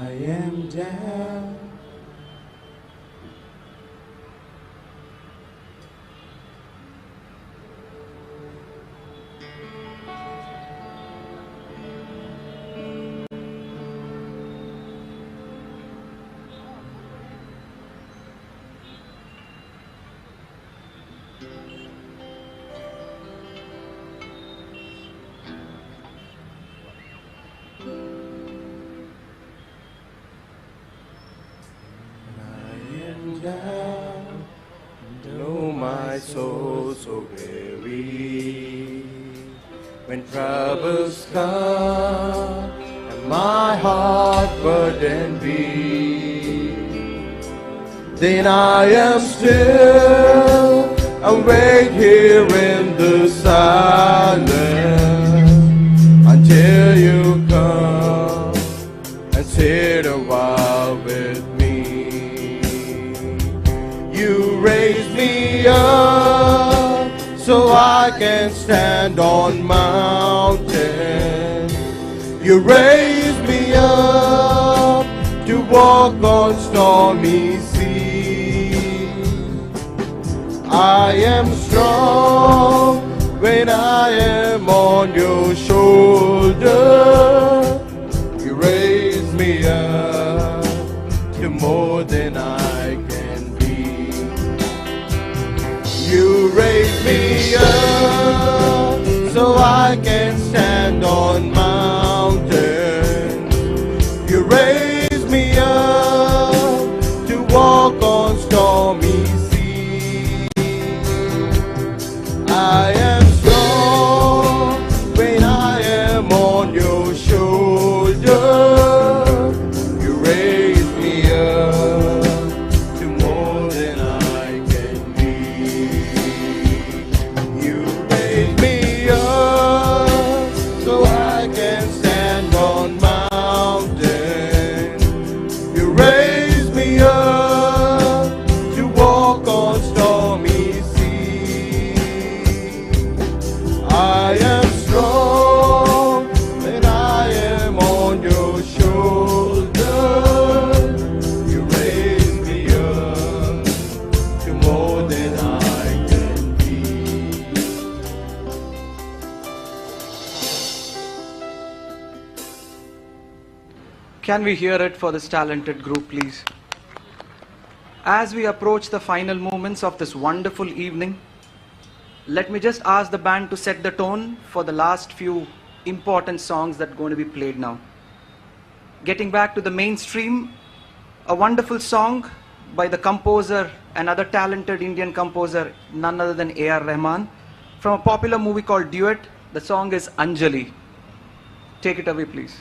I am down down. Know my soul so weary. When troubles come and my heart burden be, then I am still and wait here in the silence until you come and sit a while with me. You raise me up so I can stand on mountains. You raise me up to walk on stormy seas. I am strong when I am on your shoulder. You raise me up to more than I can be. You raise me up so I can stand on mountains. You raise me up to walk on stormy seas. I am strong when I am on your shoulder. You raise me up to more than I can be. You raise me up so I can stand on mountains. You raise me up to walk on stormy seas. I am strong when I am on your shoulder. You raise me up to more than I can be. Can we hear it for this talented group, please? As we approach the final moments of this wonderful evening, let me just ask the band to set the tone for the last few important songs that are going to be played now. Getting back to the mainstream, a wonderful song by the composer, another talented Indian composer, none other than A.R. Rahman, from a popular movie called Duet. The song is Anjali. Take it away, please.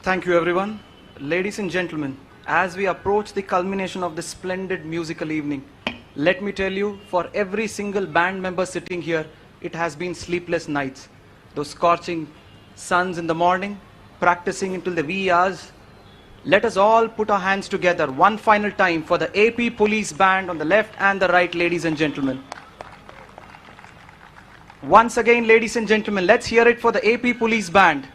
Thank you, everyone. Ladies and gentlemen, as we approach the culmination of this splendid musical evening, let me tell you, for every single band member sitting here, it has been sleepless nights. Those scorching suns in the morning, practicing until the wee hours. Let us all put our hands together one final time for the AP Police Band on the left and the right, ladies and gentlemen. Once again, ladies and gentlemen, let's hear it for the AP Police Band.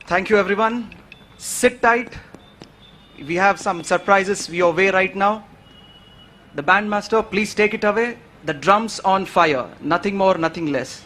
Thank you, everyone. Sit tight. We have some surprises your way right now. The bandmaster, please take it away. The drums on fire. Nothing more, nothing less.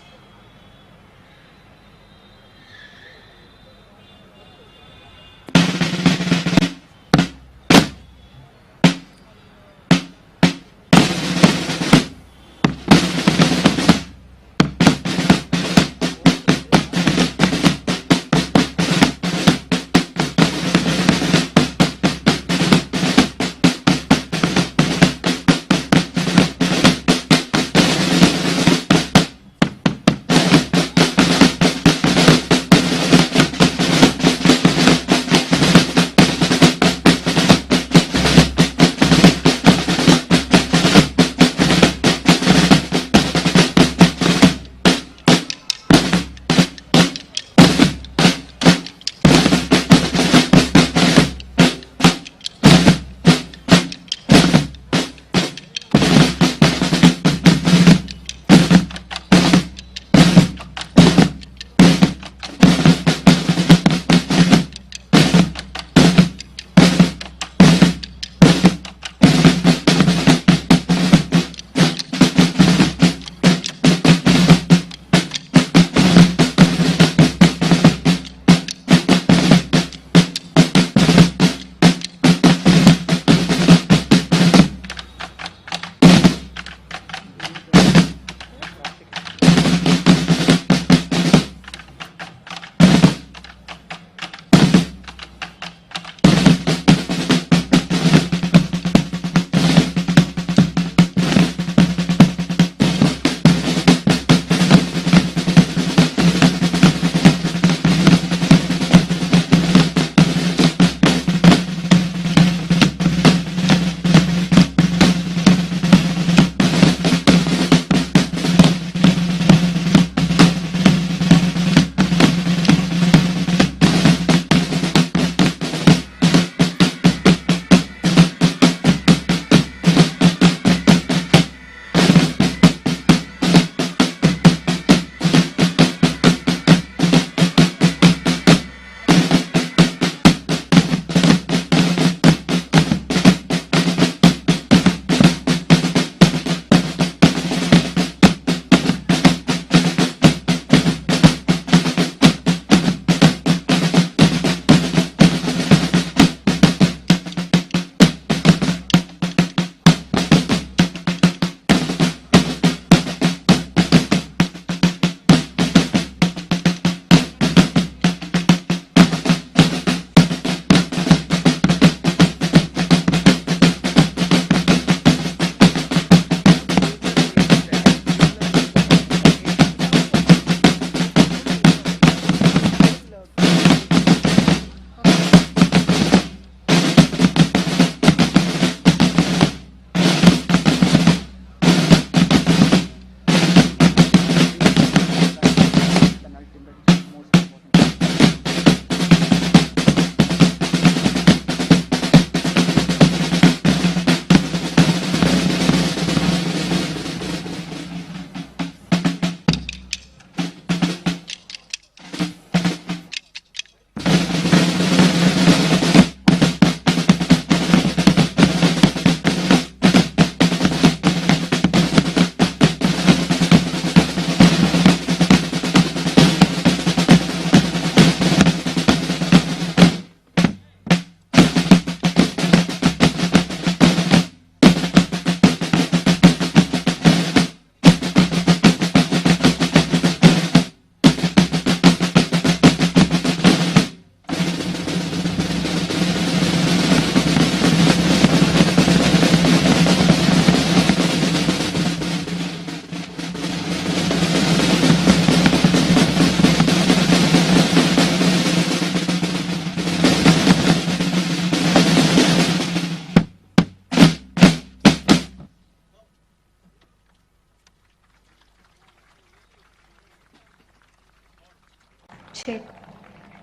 Okay.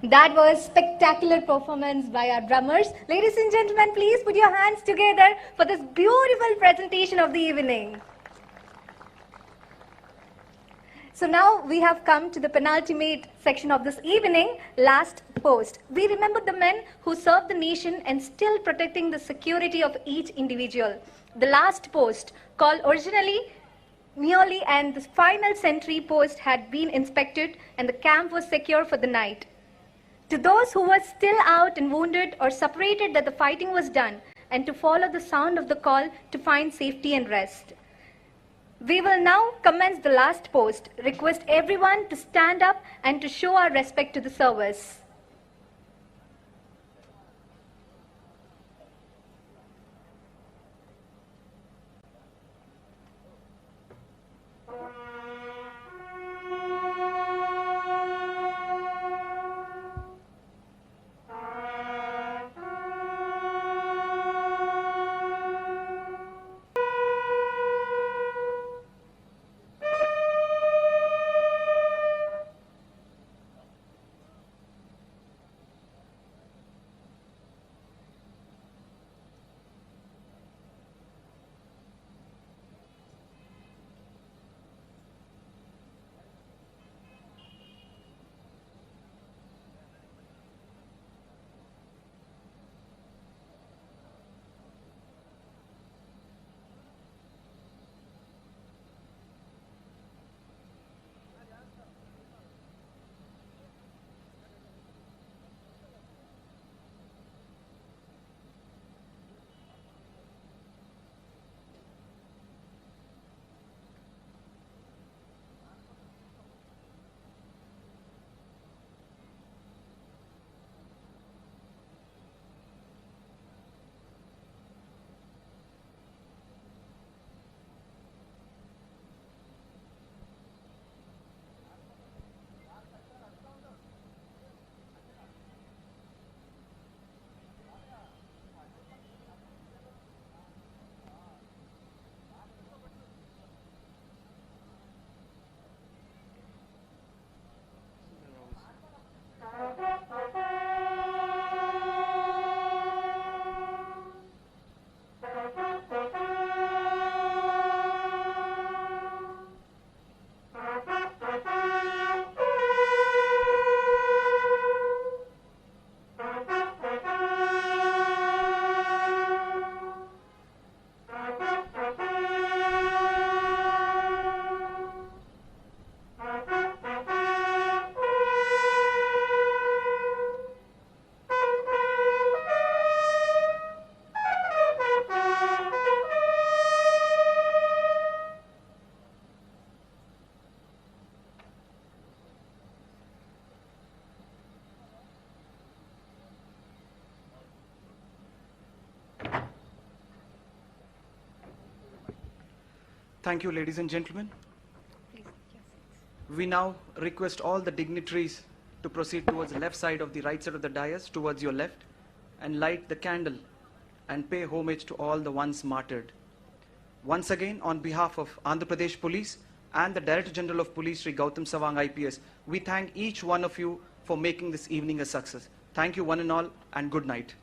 That was spectacular performance by our drummers. Ladies and gentlemen, please put your hands together for this beautiful presentation of the evening. So now we have come to the penultimate section of this evening, last post. We remember the men who served the nation and still protecting the security of each individual. The last post, called originally merely and the final sentry post, had been inspected and the camp was secure for the night. To those who were still out and wounded or separated that the fighting was done, and to follow the sound of the call to find safety and rest. We will now commence the last post. Request everyone to stand up and to show our respect to the service. Thank you, ladies and gentlemen. We now request all the dignitaries to proceed towards the left side of the right side of the dais, towards your left, and light the candle and pay homage to all the ones martyred. Once again, on behalf of Andhra Pradesh Police and the Director General of Police, Sri Gautam Savang IPS, we thank each one of you for making this evening a success. Thank you one and all, and good night.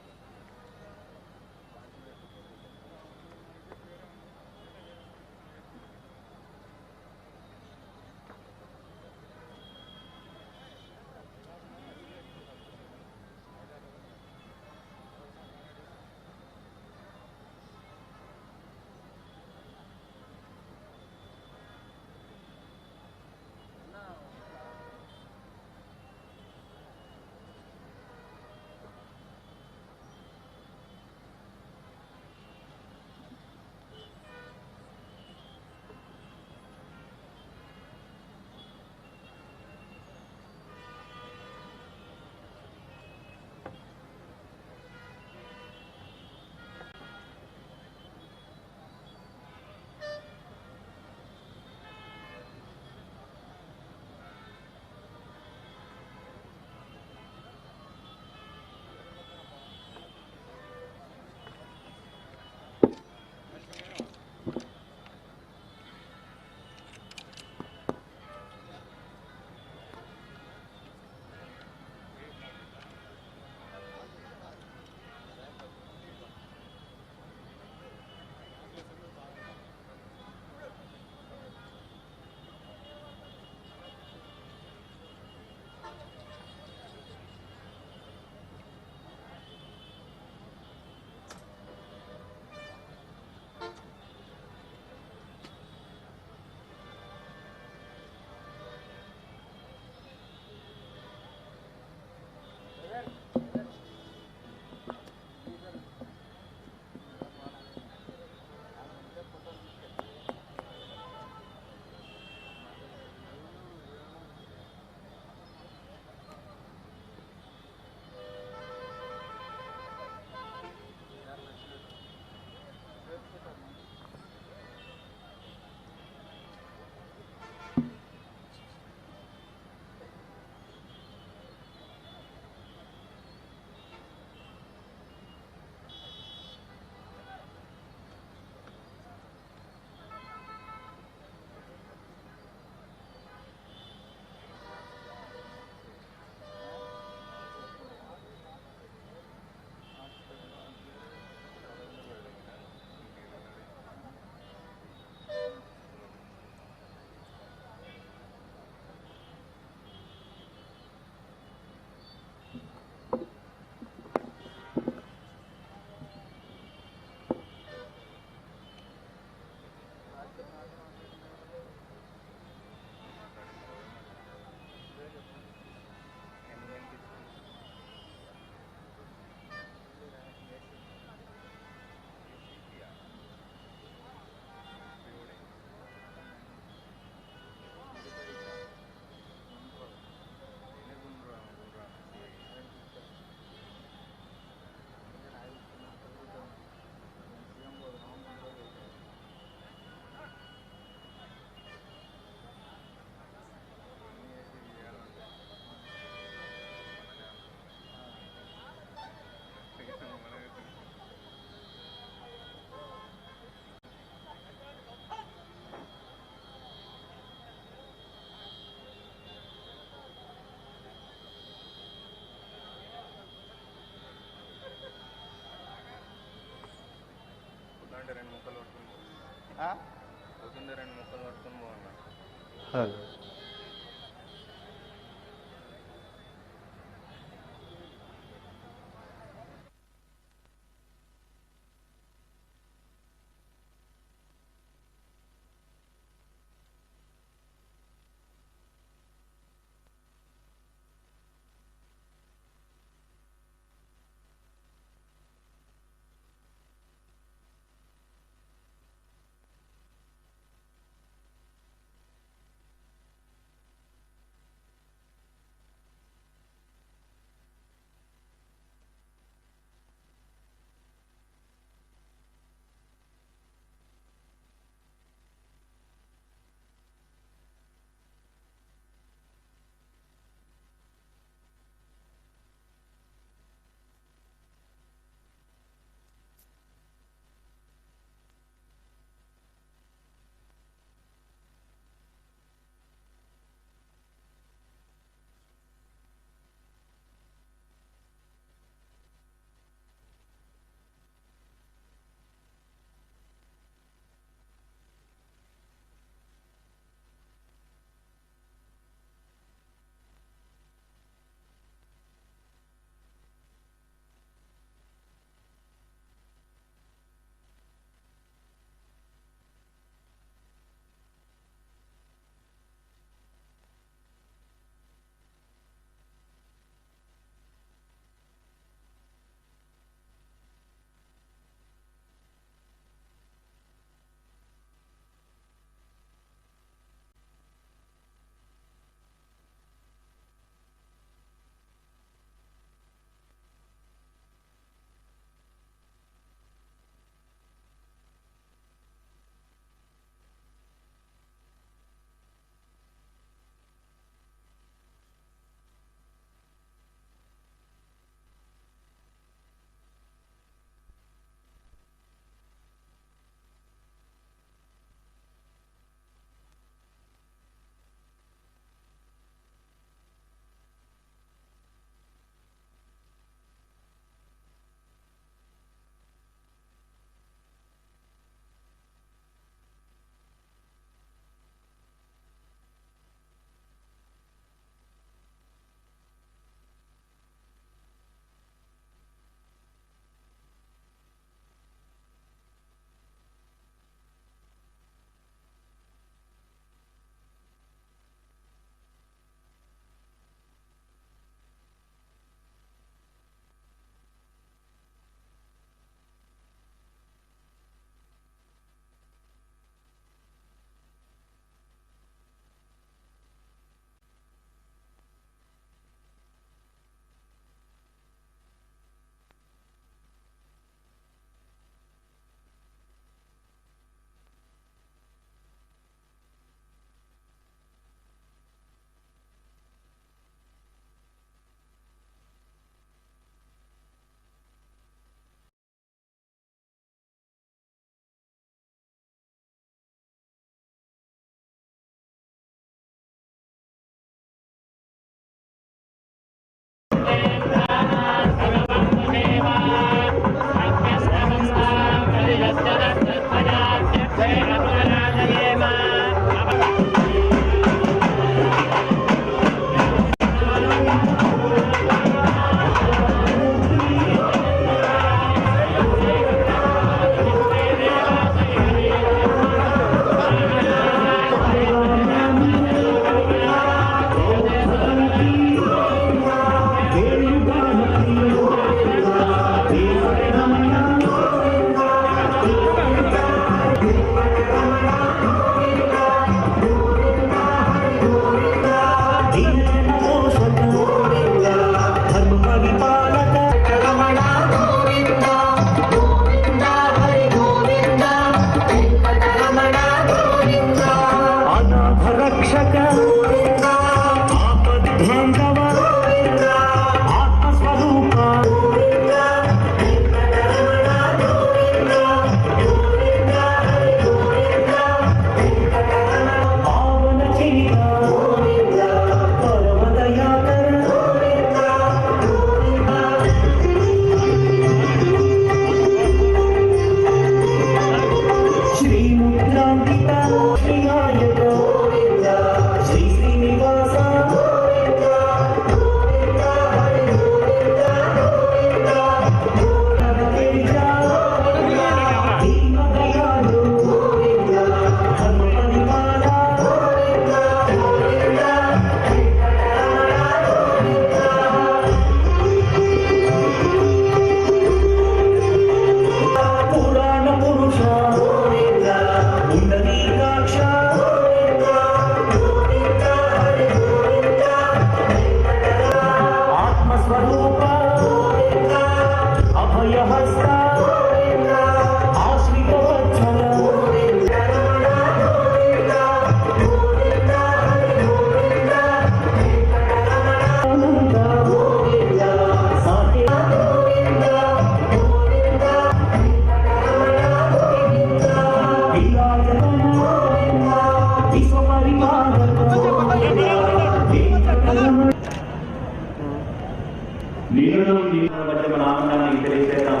నిరుణం జీవన మధ్య మన ఆనందాన్ని తెలియజేద్దాం.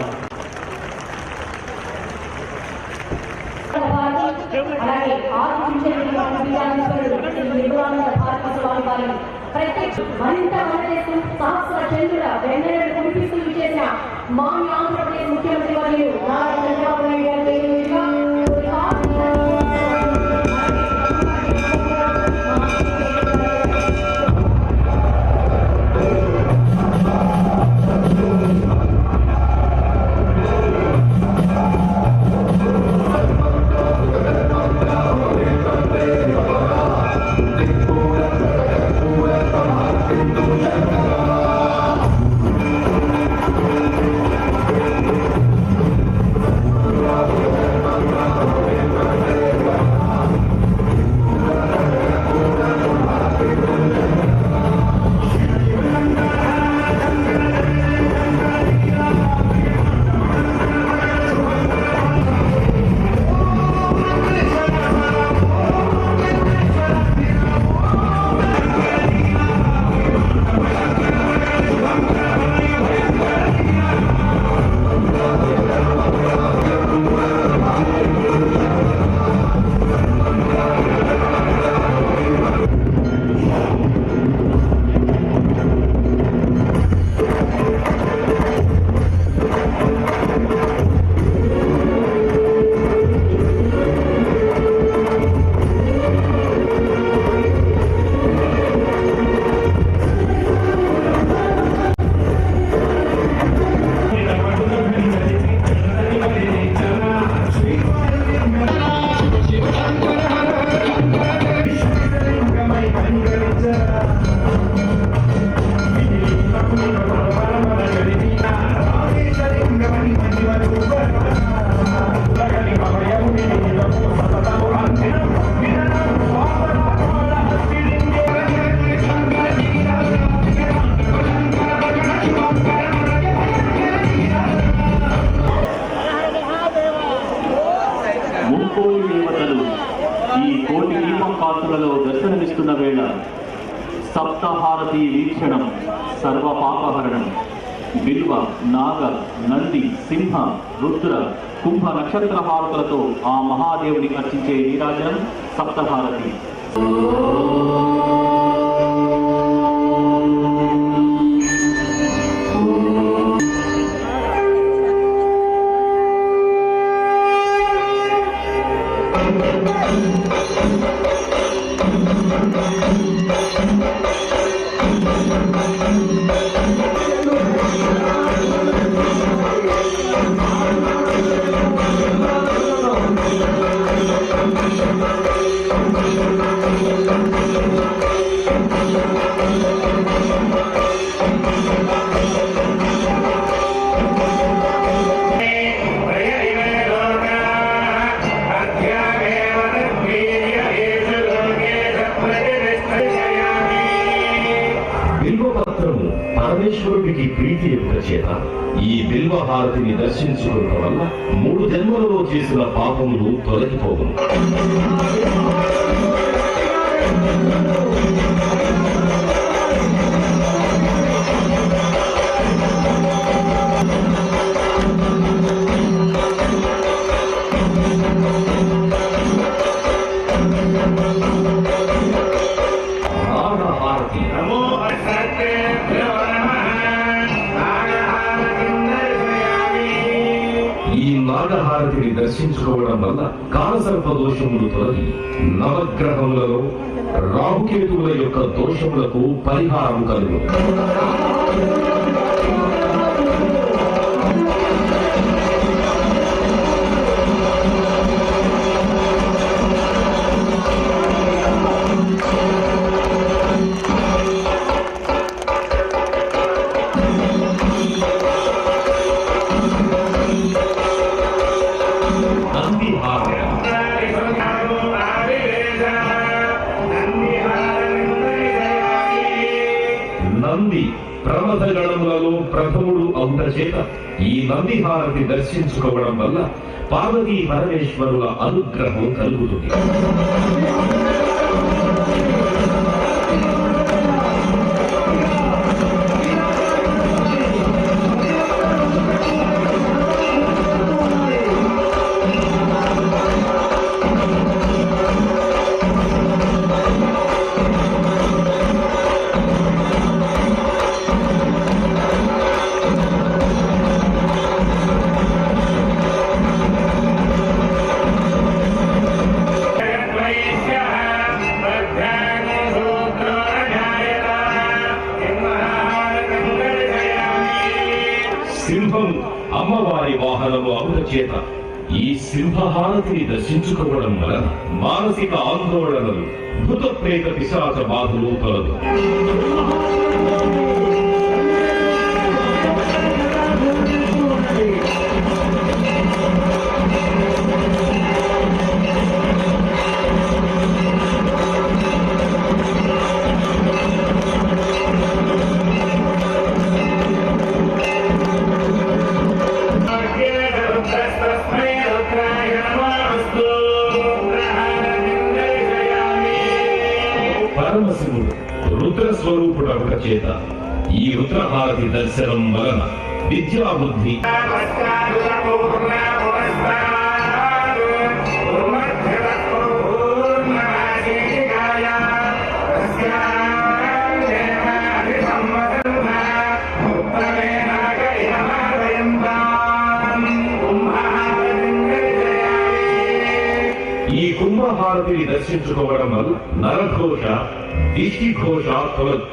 అలాగే ప్రత్యక్ష మరింత మనదేశం సహస్ర చంద్రుడ వెన్నెల కురిపిస్తూ చేసిన మాన్య ఆంధ్రప్రదేశ్ ముఖ్యమంత్రి వర్యులు నారా చంద్రబాబు నాయుడు గారి దర్శనమిస్తున్న వేళ సప్తహారతి వీక్షణం సర్వపాపహరణం. బిల్వ, నాగ, నంది, సింహ, రుద్ర, కుంభ నక్షత్ర హారతులతో ఆ మహాదేవుని అర్చించే నీరాజనం సప్తహారతి. పరమేశ్వరుడికి ప్రీతి యొక్క చేత ఈ బిల్వహారతిని దర్శించుకోవడం వల్ల 3 జన్మలలో చేసిన పాపములు తొలగిపోవును. నాగహారతిని దర్శించుకోవడం వల్ల కాలసర్ప దోషములు తొలగి నవగ్రహములలో రాహుకేతువుల యొక్క దోషములకు పరిహారం కలుగు. నంది ప్రమథగణములలో ప్రథముడు అవుట చేత ఈ నంది హారతి దర్శించుకోవడం వల్ల పార్వతీ పరమేశ్వరుల అనుగ్రహం కలుగుతుంది. సింహం అమ్మవారి వాహనము అవుట చేత ఈ సింహహారతిని దర్శించుకోవడం వలన మానసిక ఆందోళనలు, భూత ప్రేత పిశాచ బాధలు తొలగు. పరమశివుడు రుద్ర స్వరూపుడొక చేత ఈ రుద్రహారతి దర్శనం వలన విద్యాబుద్ధి, ఈ కుంభహారతిని దర్శించుకోవడం వల్ల నరఘోష, దిష్టిఘోష తొలగు.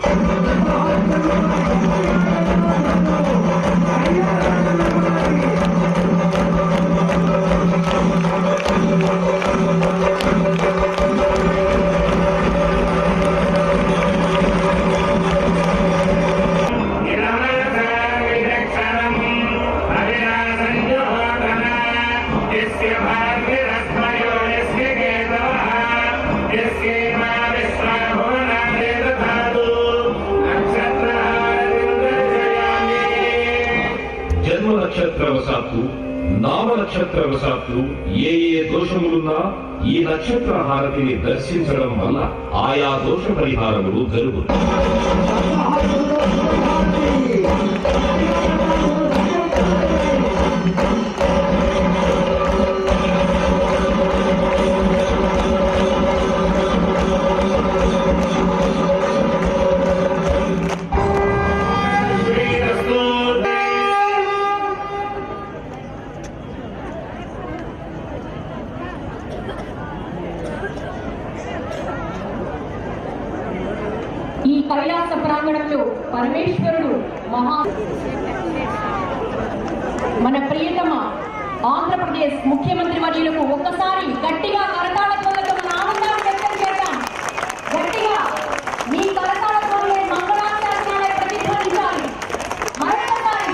జన్మ నక్షత్రవశాత్తు, నామ నక్షత్రవశాత్తు ఏ దోషములున్నా ఈ నక్షత్ర హారతిని దర్శించడం వల్ల ఆయా దోష పరిహారములు జరుగుతాయి. ఈ కైలాస ప్రాంగణంలో పరమేశ్వరుడు మన ప్రియతమ ఆంధ్రప్రదేశ్ ముఖ్యమంత్రి వర్యులకు ఒక్కసారి గట్టిగా కరతాళతో మన ఆనందాన్ని వ్యక్తం చేద్దాం. గట్టిగా మీ కరతాళతో మంగళాశాసనాలే ప్రతిధ్వనించాలి. మరొకసారి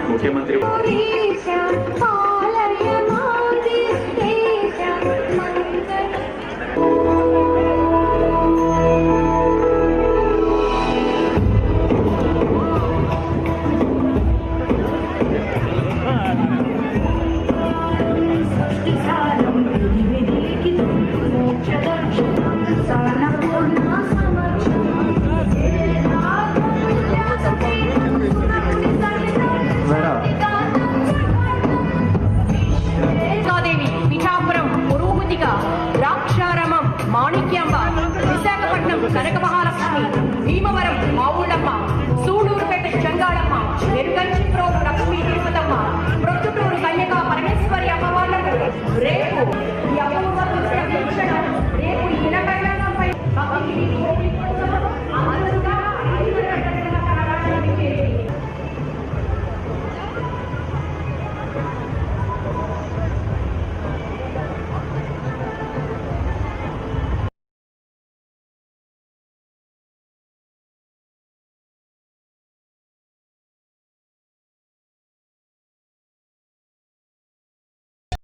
ముఖ్యమంత్రి కనక మహాలక్ష్మి, భీమవరం మావుళ్ళమ్మ, సూడూరు